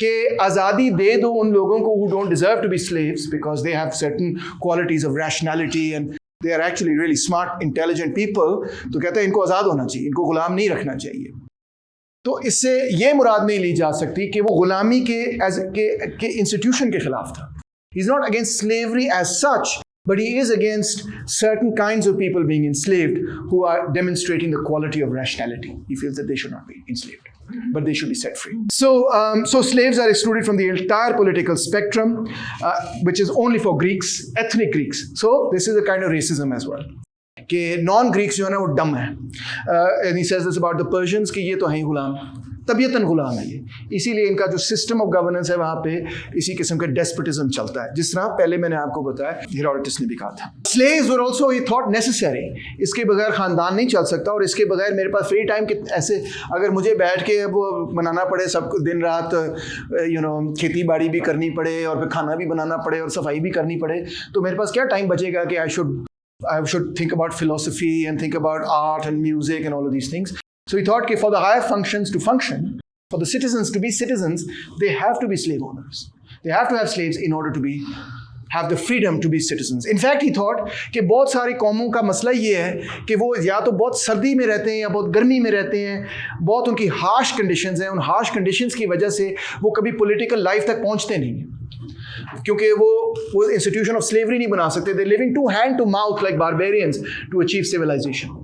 कि आज़ादी दे दो उन लोगों को who don't deserve to be slaves because they have certain qualities of rationality and they are actually really smart, intelligent people, तो कहता है इनको आज़ाद होना चाहिए, इनको गुलाम नहीं रखना चाहिए. तो इससे ये मुराद नहीं ली जा सकती कि वो गुलामी के इंस्टीट्यूशन के खिलाफ था. He is not against slavery as such, but he is against certain kinds of people being enslaved who are demonstrating the quality of rationality. He feels that they should not be enslaved, but they should be set free. So slaves are excluded from the entire political spectrum, which is only for Greeks, ethnic Greeks. So this is a kind of racism as well. कि non-Greeks जो है ना वो डम है. And he says this about the Persians कि ये तो हैं गुलाम, तबीयतन गुलाम है ये. इसीलिए इनका जो सिस्टम ऑफ गवर्नेंस है वहाँ पे इसी किस्म का डेस्पोटिज्म चलता है, जिस तरह पहले मैंने आपको बताया हेरोडोटस ने भी कहा था. Slaves were also he thought necessary. इसके बगैर ख़ानदान नहीं चल सकता, और इसके बगैर मेरे पास फ्री टाइम के ऐसे अगर मुझे बैठ के वो बनाना पड़े सब दिन रात खेती बाड़ी भी करनी पड़े और फिर खाना भी बनाना पड़े और सफाई भी करनी पड़े, तो मेरे पास क्या टाइम बचेगा कि I should think about philosophy and think about art and music and all of these things. So he thought that for the higher functions to function, for the citizens to be citizens, they have to be slave owners. They have to have slaves in order to have the freedom to be citizens. In fact, he thought कि बहुत सारी कौमों का मसला ये है कि वो या तो बहुत सर्दी में रहते हैं या बहुत गर्मी में रहते हैं, बहुत उनकी हार्श कंडीशंस हैं, उन हार्श कंडीशंस की वजह से वो कभी पॉलिटिकल लाइफ तक पहुंचते नहीं हैं, क्योंकि वो इंस्टीट्यूशन ऑफ स्लेवरी नहीं बना सकते. They living to hand to mouth like barbarians to achieve civilisation.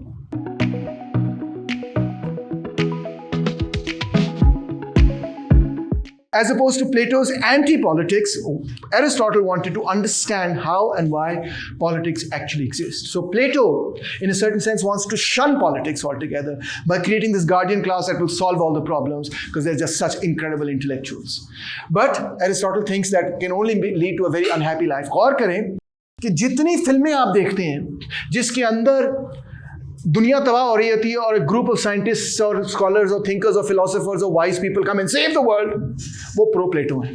As opposed to Plato's anti-politics, Aristotle wanted to understand how and why politics actually exist. So Plato, in a certain sense, wants to shun politics altogether by creating this guardian class that will solve all the problems because they're just such incredible intellectuals. But Aristotle thinks that can only lead to a very unhappy life. गौर करें कि जितनी फिल्में आप देखते हैं जिसके अंदर दुनिया तबाह हो रही होती है और ग्रुप ऑफ साइंटिस्ट्स और स्कॉलर्स और थिंकर्स और फिलोसोफर्स और wise people come and save the world, वो प्रो प्लेटो हैं.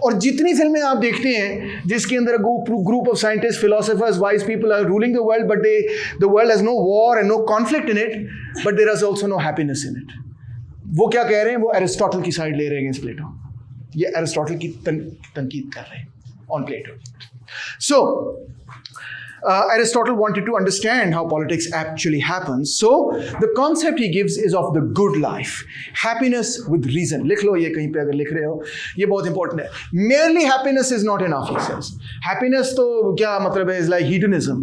और जितनी फिल्में आप देखते हैं जिसके अंदर group of scientist, philosophers, wise people are ruling the world, but the world has no war and no conflict in it, but there is also no happiness in it. वो क्या कह रहे हैं? वो एरिस्टोटल की साइड ले रहे हैं अगेंस्ट प्लेटो. ये एरिस्टोटल की तनकीद कर रहे हैं on Plato. So Aristotle wanted to understand how politics actually happens. So the concept he gives is of the good life, happiness with reason. लिख लो ये कहीं पे अगर लिख रहे हो, ये बहुत important है. Merely happiness is not enough, he says. Happiness तो क्या मतलब है? Is like hedonism,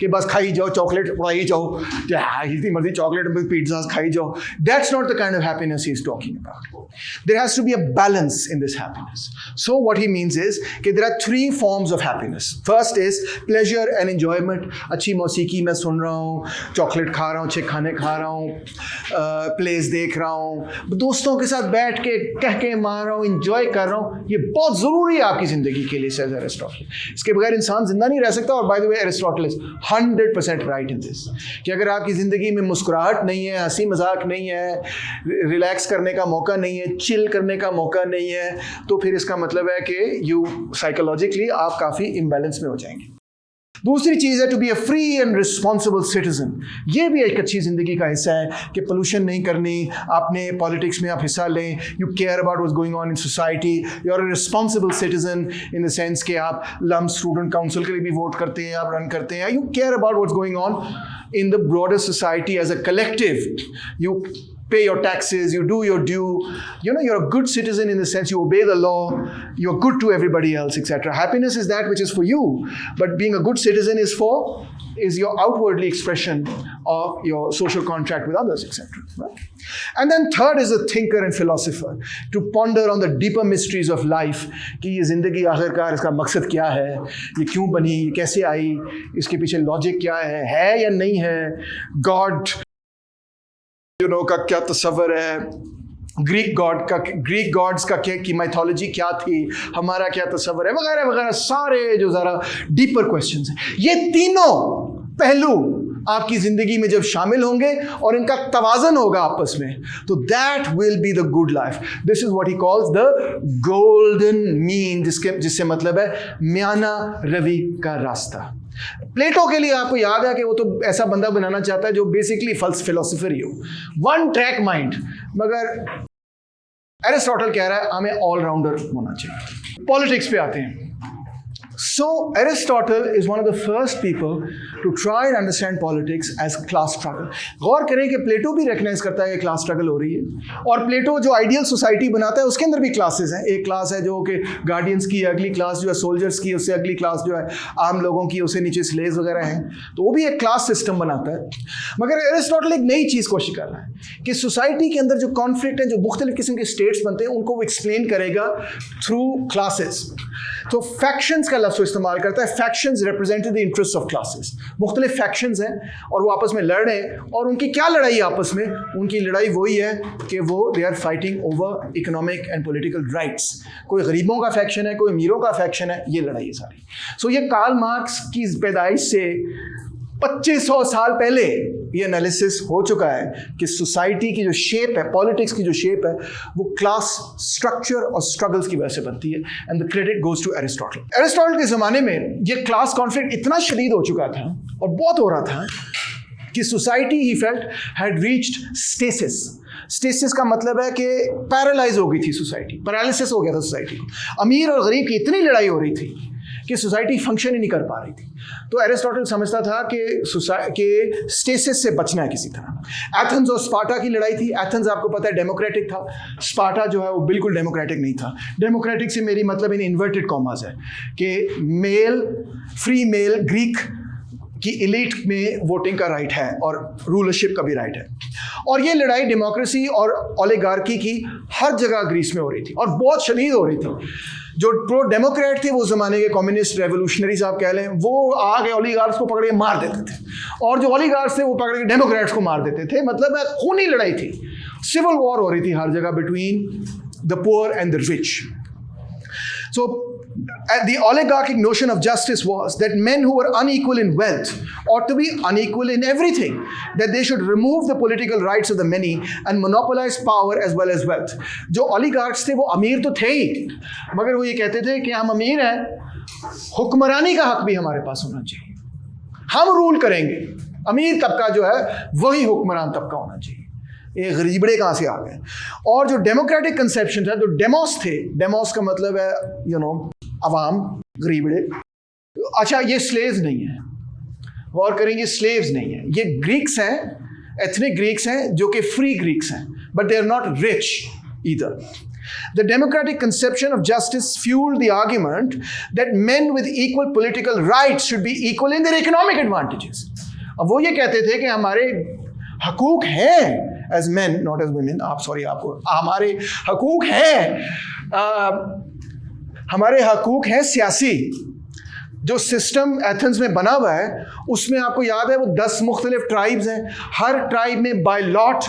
कि बस खाई जाओ, चॉकलेट उड़ाई जाओ, जितनी मर्जी चॉकलेट पिज़्ज़ा खाई जाओ. That's not the kind of happiness he is talking about. There has to be a balance in this happiness. So what he means is कि there are three forms of happiness. First is pleasure and enjoyment. अच्छी मौसीकी मैं सुन रहा हूँ, चॉकलेट खा रहा हूँ, अच्छे खाने खा रहा हूँ, प्लेस देख रहा हूँ, दोस्तों के साथ बैठ के कह के मार रहा हूँ, इंजॉय कर रहा हूँ. ये बहुत ज़रूरी है आपकी ज़िंदगी के लिए, says Aristotle. इसके बगैर इंसान जिंदा नहीं रह सकता. और bye the way Aristotle is 100% right in this, कि अगर आपकी ज़िंदगी में मुस्कुराहट नहीं है, हंसी मजाक नहीं है, रिलैक्स करने का मौका नहीं है, चिल करने का मौका नहीं है, तो फिर इसका मतलब है कि यू साइकोलॉजिकली आप काफ़ी इम्बैलेंस में हो जाएंगे. दूसरी चीज़ है to be a free and responsible citizen. ये भी एक अच्छी ज़िंदगी का हिस्सा है कि पोल्यूशन नहीं करनी, अपने पॉलिटिक्स में आप हिस्सा लें, you care about what's going on in society, you are a responsible citizen in the sense कि आप लम स्टूडेंट काउंसिल के लिए भी वोट करते हैं, आप रन करते हैं, you care about what's going on in the broader society as a collective. You pay your taxes, you do your due, you're a good citizen in the sense you obey the law, you're good to everybody else, etc. Happiness is that which is for you, but being a good citizen is your outwardly expression of your social contract with others, etc. Right? And then third is a thinker and philosopher, to ponder on the deeper mysteries of life, कि ये ज़िंदगी आखिरकार इसका मकसद क्या है, ये क्यों बनी, ये कैसे आई, इसके पीछे लॉजिक क्या है या नहीं है, गॉड का क्या तस्वर है, ग्रीक गॉड्स का क्या की माइथोलॉजी क्या थी, हमारा क्या तस्वर है, वगैरह वगैरह, सारे जो ज़रा डीपर क्वेश्चंस हैं। ये तीनों पहलू आपकी ज़िंदगी में जब शामिल होंगे और इनका तवाज़न होगा आपस में, तो that will be the good life. This is what he calls the golden mean, जिससे मतलब है म्याना रवि का रास्ता। प्लेटो के लिए आपको याद है कि वो तो ऐसा बंदा बनाना चाहता है जो बेसिकली फिलोसोफर ही हो, वन ट्रैक माइंड, मगर एरिस्टोटल कह रहा है हमें ऑलराउंडर होना चाहिए। पॉलिटिक्स पे आते हैं। So Aristotle is one of the first people to try and understand politics as class struggle. गौर करें कि प्लेटो भी रिकग्नाइज करता है कि क्लास स्ट्रगल हो रही है, और प्लेटो जो आइडियल सोसाइटी बनाता है उसके अंदर भी क्लासेस हैं। एक क्लास है जो कि गार्डियंस की, अगली क्लास जो है सोल्जर्स की, उससे अगली क्लास जो है आम लोगों की, उससे नीचे स्लेव्स वगैरह हैं, तो वो भी एक क्लास सिस्टम बनाता है। मगर एरिस्टोटल एक नई चीज़ कोशिश कर रहा है कि सोसाइटी के अंदर जो कॉन्फ्लिक्ट है, जो मुख्तलिफ किस्म के स्टेट्स बनते हैं, उनको वो एक्सप्लेन करेगा थ्रू क्लासेस। तो फैक्शंस का लफ्ज़ इस्तेमाल करता है। Factions represented the interest of classes. मुख्तलिफ फैक्शंस हैं और वो आपस में लड़ रहे हैं, और उनकी क्या लड़ाई है आपस में? उनकी लड़ाई वही है कि वो they are fighting over economic and political rights. कोई गरीबों का फैक्शन है, कोई अमीरों का फैक्शन है, ये लड़ाई है सारी। सो ये कार्ल मार्क्स की पैदाइश से 2500 साल पहले ये एनालिसिस हो चुका है कि सोसाइटी की जो शेप है, पॉलिटिक्स की जो शेप है, वो क्लास स्ट्रक्चर और स्ट्रगल्स की वजह से बनती है। And the credit goes to Aristotle. Aristotle के ज़माने में ये क्लास कॉन्फ्लिक्ट इतना शदीद हो चुका था और बहुत हो रहा था कि society he felt had reached stasis. Stasis का मतलब है कि पैरालाइज हो गई थी सोसाइटी, पैरालिसिस हो गया था सोसाइटी को। अमीर और गरीब की इतनी लड़ाई हो रही थी कि सोसाइटी फंक्शन ही नहीं कर पा रही थी। तो एरिस्टोटल समझता था कि स्टेसिस से बचना है किसी तरह। एथेंस और स्पार्टा की लड़ाई थी। एथेंस आपको पता है डेमोक्रेटिक था, स्पार्टा जो है वो बिल्कुल डेमोक्रेटिक नहीं था। डेमोक्रेटिक से मेरी मतलब इन इन्वर्टेड कॉमास है कि फ्री मेल ग्रीक कि एलीट में वोटिंग का राइट है और रूलरशिप का भी राइट है। और ये लड़ाई डेमोक्रेसी और ओलिगार्की की हर जगह ग्रीस में हो रही थी और बहुत शदीद हो रही थी। जो प्रो डेमोक्रेट थे वो ज़माने के कम्युनिस्ट रेवोल्यूशनरीज आप कह लें, वो आगे ओलिगार्स को पकड़ के मार देते थे, और जो ओलिगार्स थे वो पकड़ के डेमोक्रेट्स को मार देते थे। मतलब खूनी लड़ाई थी, सिविल वॉर हो रही थी हर जगह between the poor and the rich. So the oligarchic notion of justice was that men who were unequal in wealth ought to be unequal in everything, that they should remove the political rights of the many and monopolize power as well as wealth. जो oligarchs थे वो अमीर तो थे ही, मगर वो ये कहते थे कि हम अमीर हैं, हुक्मरानी का हक भी हमारे पास होना चाहिए, हम रूल करेंगे, अमीर तबका जो है वही हुक्मरान तबका होना चाहिए। ये गरीबड़े कहाँ से आ गए? और जो डेमोक्रेटिक कंसेप्शन था, जो डेमोस थे, डेमोस का मतलब है अवाम, गरीबड़े। अच्छा, ये स्लेव्स नहीं है, गौर करेंगे, स्लेव्स नहीं है, ये ग्रीक्स हैं, एथनिक ग्रीक्स हैं जो कि फ्री ग्रीक्स हैं, but they are not rich either. The democratic conception of justice fueled the argument that men with equal political rights should be equal in their economic advantages. अब वो ये कहते थे कि हमारे हकूक हैं as men, not as women, आपको हमारे हकूक हैं, हमारे हकूक हैं सियासी। जो सिस्टम एथेंस में बना हुआ है उसमें आपको याद है वो 10 मुख्तलिफ ट्राइब्स हैं। हर ट्राइब में बाय लॉट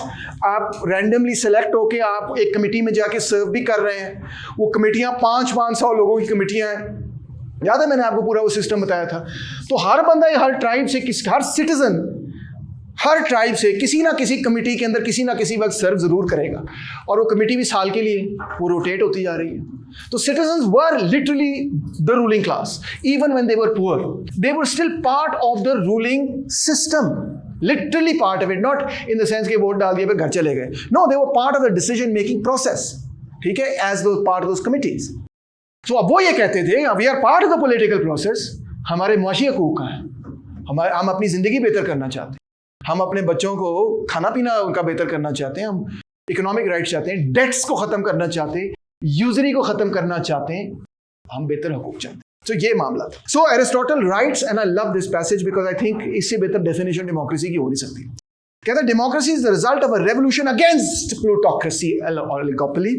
आप रैंडमली सेलेक्ट होके आप एक कमेटी में जाके सर्व भी कर रहे हैं। वो कमेटियाँ 500 लोगों की कमेटियाँ हैं, याद है मैंने आपको पूरा वो सिस्टम बताया था। तो हर बंदा हर ट्राइब से हर सिटीजन हर ट्राइब से किसी ना किसी कमेटी के अंदर किसी ना किसी वक्त सर्व ज़रूर करेगा, और वो कमेटी भी साल के लिए वो रोटेट होती जा रही है। तो citizens were literally the ruling class, even when they were poor, they were still part of the ruling system, literally part of it, not in the sense कि वोट डाल दिया फिर घर चले गए। No, they were part of the decision making process, ठीक है, एज दो पार्ट ऑफ दोज कमिटीज। तो अब वो ये कहते थे we are part of the political process, हमारे मुआशी हकूक हैं, हम अपनी ज़िंदगी बेहतर करना चाहते हैं, हम अपने बच्चों को खाना पीना उनका बेहतर करना चाहते हैं, हम इकोनॉमिक राइट्स चाहते हैं, डेट्स को खत्म करना चाहते हैं, यूजरी को खत्म करना चाहते हैं, हम बेहतर हकूक चाहते हैं। तो ये मामला था। So Aristotle writes, and I love this passage because I think इससे बेहतर डेफिनेशन डेमोक्रेसी की हो नहीं सकती। कहता है democracy is the result of a revolution against plutocracy oligopoly.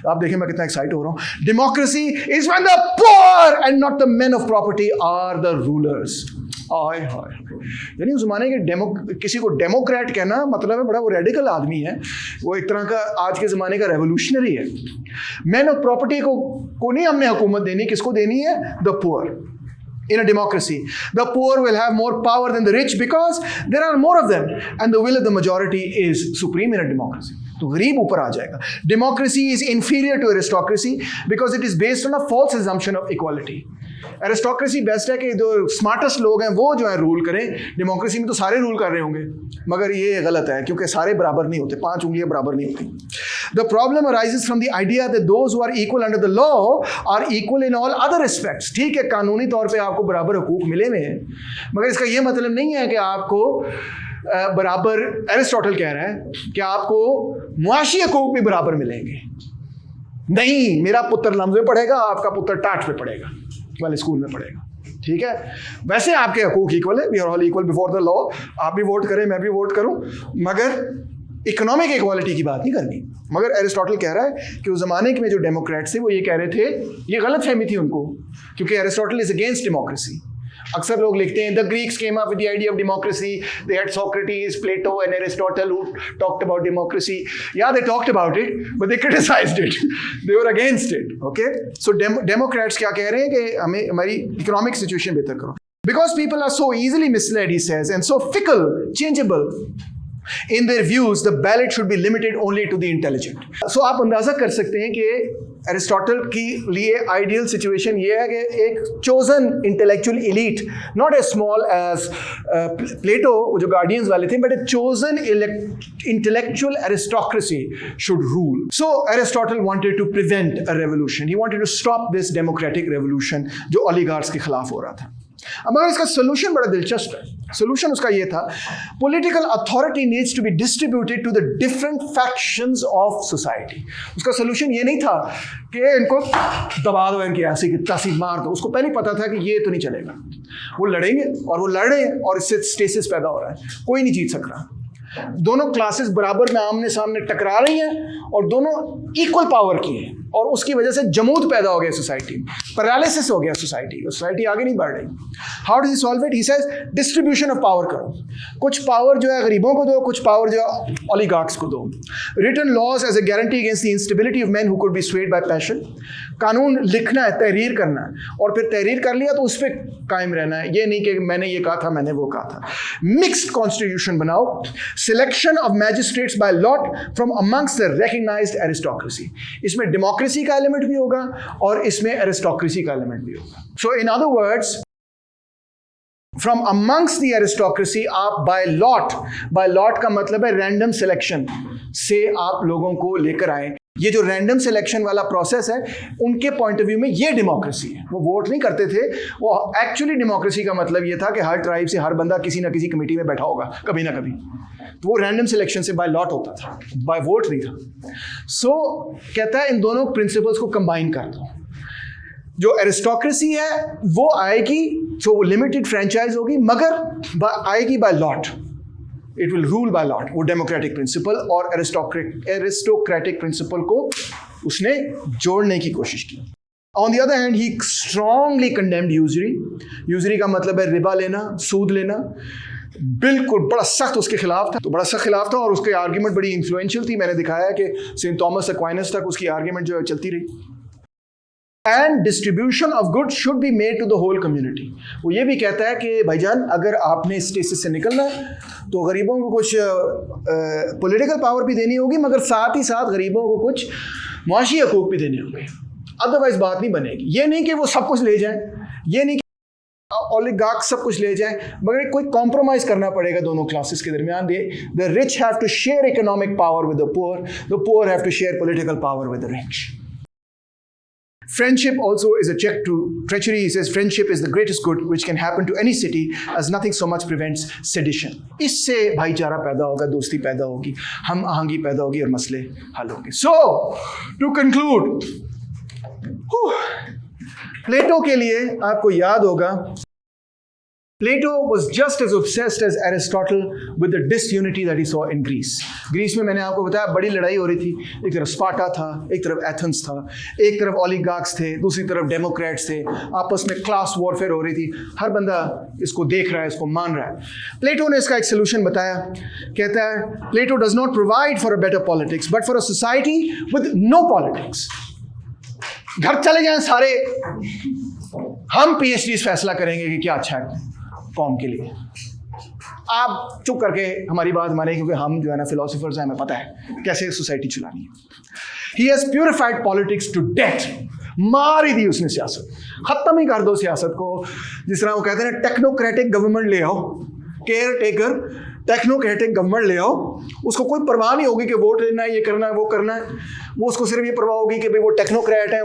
आप देखें मैं कितना एक्साइट हो रहा हूं। Democracy is when the poor and not the men of property are the rulers. हाय हाय, यानी उस जमाने के किसी को डेमोक्रेट कहना मतलब है बड़ा वो रेडिकल आदमी है, वो एक तरह का आज के जमाने का रेवोल्यूशनरी है। मैन ऑफ प्रॉपर्टी को नहीं हमने हुकूमत देनी, किसको देनी है? The poor. In a democracy, the poor will have more power than the rich because there are more of them, and the will of the majority is supreme in a democracy. तो गरीब ऊपर आ जाएगा। Democracy is inferior to aristocracy because it is based on a false assumption of equality. Aristocracy best है कि जो स्मार्टेस्ट लोग हैं वो जो है रूल करें। डेमोक्रेसी में तो सारे रूल कर रहे होंगे, मगर ये गलत है क्योंकि सारे बराबर नहीं होते, 5 उंगलियां बराबर नहीं होती। The problem arises from the idea that those who are equal under the law are equal in all other respects. ठीक है, कानूनी तौर पे आपको बराबर हकूक मिले हुए हैं, मगर इसका ये मतलब नहीं है कि आपको बराबर, एरिस्टोटल कह रहा है कि आपको मुआशी हकूक भी बराबर मिलेंगे। नहीं, मेरा पुत्र लम्ज़ में पढ़ेगा, आपका पुत्र टाट पे पढ़ेगा, वाले स्कूल में पढ़ेगा। ठीक है, वैसे आपके हकूक इक्वल है, we are all equal before the law. आप भी वोट करें, मैं भी वोट करूं, मगर इकोनॉमिक इक्वालिटी की बात नहीं करनी। मगर एरिस्टोटल कह रहा है कि उस जमाने में जो डेमोक्रेट्स थे वो ये कह रहे थे, ये गलत फहमी थी उनको, क्योंकि एरिस्टोटल इज अगेंस्ट डेमोक्रेसी। अक्सर लोग लिखते हैं the Greeks came up with the idea of democracy, they had Socrates, Plato and Aristotle who talked about democracy. Yeah they talked about it but they criticised it, they were against it. Okay, so democrats क्या कह रहे हैं कि हमें हमारी इकोनॉमिक सिचुएशन बेहतर करो। Because people are so easily misled, he says, and so fickle, changeable in their views, the ballot should be limited only to the intelligent. So आप अंदाजा कर सकते हैं कि एरिस्टोटल की लिए आइडियल सिचुएशन ये है कि एक chosen intellectual elite, not as small as Plato जो गार्डियंस वाले थे, but a chosen intellectual aristocracy should rule. So Aristotle wanted to prevent a revolution, he wanted to stop this democratic revolution जो ओलिगार्क्स के खिलाफ हो रहा था. मगर इसका सोल्यूशन बड़ा दिलचस्प है. सोल्यूशन उसका ये था, political authority needs to be distributed to the different factions of society. उसका सोल्यूशन ये नहीं था कि इनको दबा दो, इनकी ऐसी की तैसी मार दो. उसको पहले पता था कि ये तो नहीं चलेगा, वो लड़ेंगे और वो लड़ रहे हैं और इससे स्टेसिस पैदा हो रहा है, कोई नहीं जीत सक रहा. दोनों क्लासेस बराबर में आमने सामने टकरा रही हैं और दोनों इक्वल पावर की हैं, और उसकी वजह से जमूद पैदा हो गया सोसाइटी, पैरालिसिस हो गया सोसाइटी आगे नहीं बढ़ रही. How do you solve it? He says distribution of power करो. कुछ पावर जो है गरीबों को दो, कुछ पावर जो है ओलिगार्क्स को दो. Written laws as a guarantee against the instability of man who could be swayed by passion. कानून लिखना है, तहरीर करना है, और फिर तहरीर कर लिया तो उस पर कायम रहना है. ये नहीं कि मैंने ये कहा था, मैंने वो कहा था. मिक्स्ड कॉन्स्टिट्यूशन बनाओ. Selection of magistrates by lot from amongst the recognised aristocracy. इसमें डेमोक्रेसी का एलिमेंट भी होगा और इसमें एरिस्टोक्रेसी का एलिमेंट भी होगा. So in other words, from amongst the aristocracy आप बाय लॉट का मतलब है रैंडम सिलेक्शन से आप लोगों को लेकर आए. ये जो रैंडम सिलेक्शन वाला प्रोसेस है, उनके पॉइंट ऑफ व्यू में ये डेमोक्रेसी है. वो वोट नहीं करते थे, वो एक्चुअली डेमोक्रेसी का मतलब ये था कि हर ट्राइब से हर बंदा किसी ना किसी कमेटी में बैठा होगा कभी ना कभी. तो वो रैंडम सिलेक्शन से बाय लॉट होता था, बाय वोट नहीं था. सो कहता है इन दोनों प्रिंसिपल्स को कंबाइन कर दो. जो एरिस्टोक्रेसी है वो आएगी, जो लिमिटेड फ्रेंचाइज होगी, मगर आएगी by lot. It will rule by lot. वो डेमोक्रेटिक प्रिंसिपल और एरिस्टोक्रेटिक प्रिंसिपल को उसने जोड़ने की कोशिश की. On the other hand, he strongly condemned usury. Usury का मतलब है रिबा लेना, सूद लेना. बिल्कुल बड़ा सख्त उसके खिलाफ था. तो बड़ा सख्त खिलाफ था और उसकी आर्ग्यूमेंट बड़ी इन्फ्लुएंशियल थी. मैंने दिखाया कि सेंट थॉमस एक्वाइनस तक उसकी आर्ग्यूमेंट जो है चलती रही. And distribution of goods should be made to the whole community. वो ये भी कहता है कि भाईजान, अगर आपने स्टेसिस से निकलना है तो गरीबों को कुछ पॉलिटिकल पावर भी देनी होगी, मगर साथ ही साथ गरीबों को कुछ मुआशी हकूक भी देने होंगे. अदरवाइज बात नहीं बनेगी. ये नहीं कि वो सब कुछ ले जाएं, ये नहीं ओलिगार्क सब कुछ ले जाएं, मगर कोई कॉम्प्रोमाइज करना पड़ेगा दोनों क्लासेस के दरमियान. The rich have to share economic power with the poor have to share political power with the rich. Friendship also is a check to treachery. He says friendship is the greatest good which can happen to any city, as nothing so much prevents sedition. इससे भाईचारा पैदा होगा, दोस्ती पैदा होगी, हम आहंगी पैदा होगी और मसले हल होंगे. So, to conclude, प्लेटो के लिए आपको याद होगा, Plato was just as obsessed as Aristotle with the disunity that he saw in Greece. Greece में मैंने आपको बताया बड़ी लड़ाई हो रही थी. एक तरफ स्पार्टा था, एक तरफ एथेंस था, एक तरफ ओलिगार्क्स थे, दूसरी तरफ डेमोक्रेट्स थे. आपस में क्लास वॉरफेयर हो रही थी. हर बंदा इसको देख रहा है, इसको मान रहा है. प्लेटो ने इसका एक सोल्यूशन बताया. कहता है Plato does not provide for a better politics, but for a society with no politics. घर चले जाएं सारे, हम PhDs फैसला करेंगे कि क्या अच्छा है कौम के लिए. आप चुप करके हमारी बात माने, क्योंकि हम जो है ना फिलोसोफर्स हैं, हमें पता है कैसे सोसाइटी चलानी है. He has purified politics to death. मार ही दी उसने सियासत, खत्म ही कर दो सियासत को. जिस तरह वो कहते हैं टेक्नोक्रेटिक गवर्नमेंट ले आओ, केयर टेकर टेक्नोक्रेटिक गवर्नमेंट ले आओ. उसको कोई परवाह नहीं होगी कि वोट लेना है, ये करना है, वो करना है. वो उसको सिर्फ ये परवाह होगी कि भाई वो टेक्नोक्रेट है,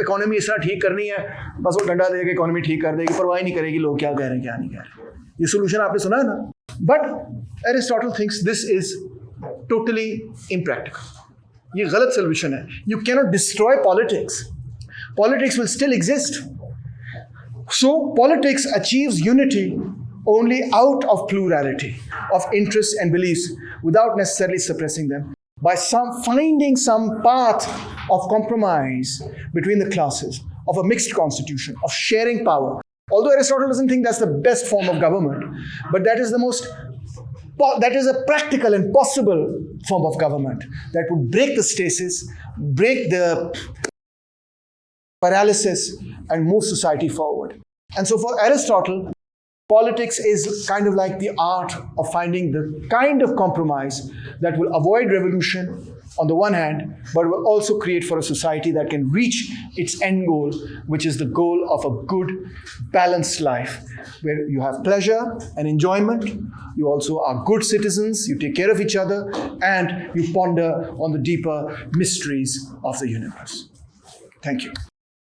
इकोनॉमी इस तरह ठीक करनी है, बस वो डंडा देगा इकोनॉमी ठीक कर देगी. परवाह ही नहीं करेगी लोग क्या कह रहे हैं क्या नहीं कह रहे. ये सोल्यूशन आपने सुना है ना. But Aristotle thinks this is totally impractical. ये गलत सोल्यूशन है. You cannot destroy politics. Politics will still exist. So politics achieves unity only out of plurality of interests and beliefs without necessarily suppressing them, by finding some path of compromise between the classes, of a mixed constitution, of sharing power. Although Aristotle doesn't think that's the best form of government, but that is a practical and possible form of government that would break the stasis, break the paralysis, and move society forward. And so for Aristotle, politics is kind of like the art of finding the kind of compromise that will avoid revolution on the one hand, but will also create for a society that can reach its end goal, which is the goal of a good, balanced life, where you have pleasure and enjoyment, you also are good citizens, you take care of each other, and you ponder on the deeper mysteries of the universe. Thank you.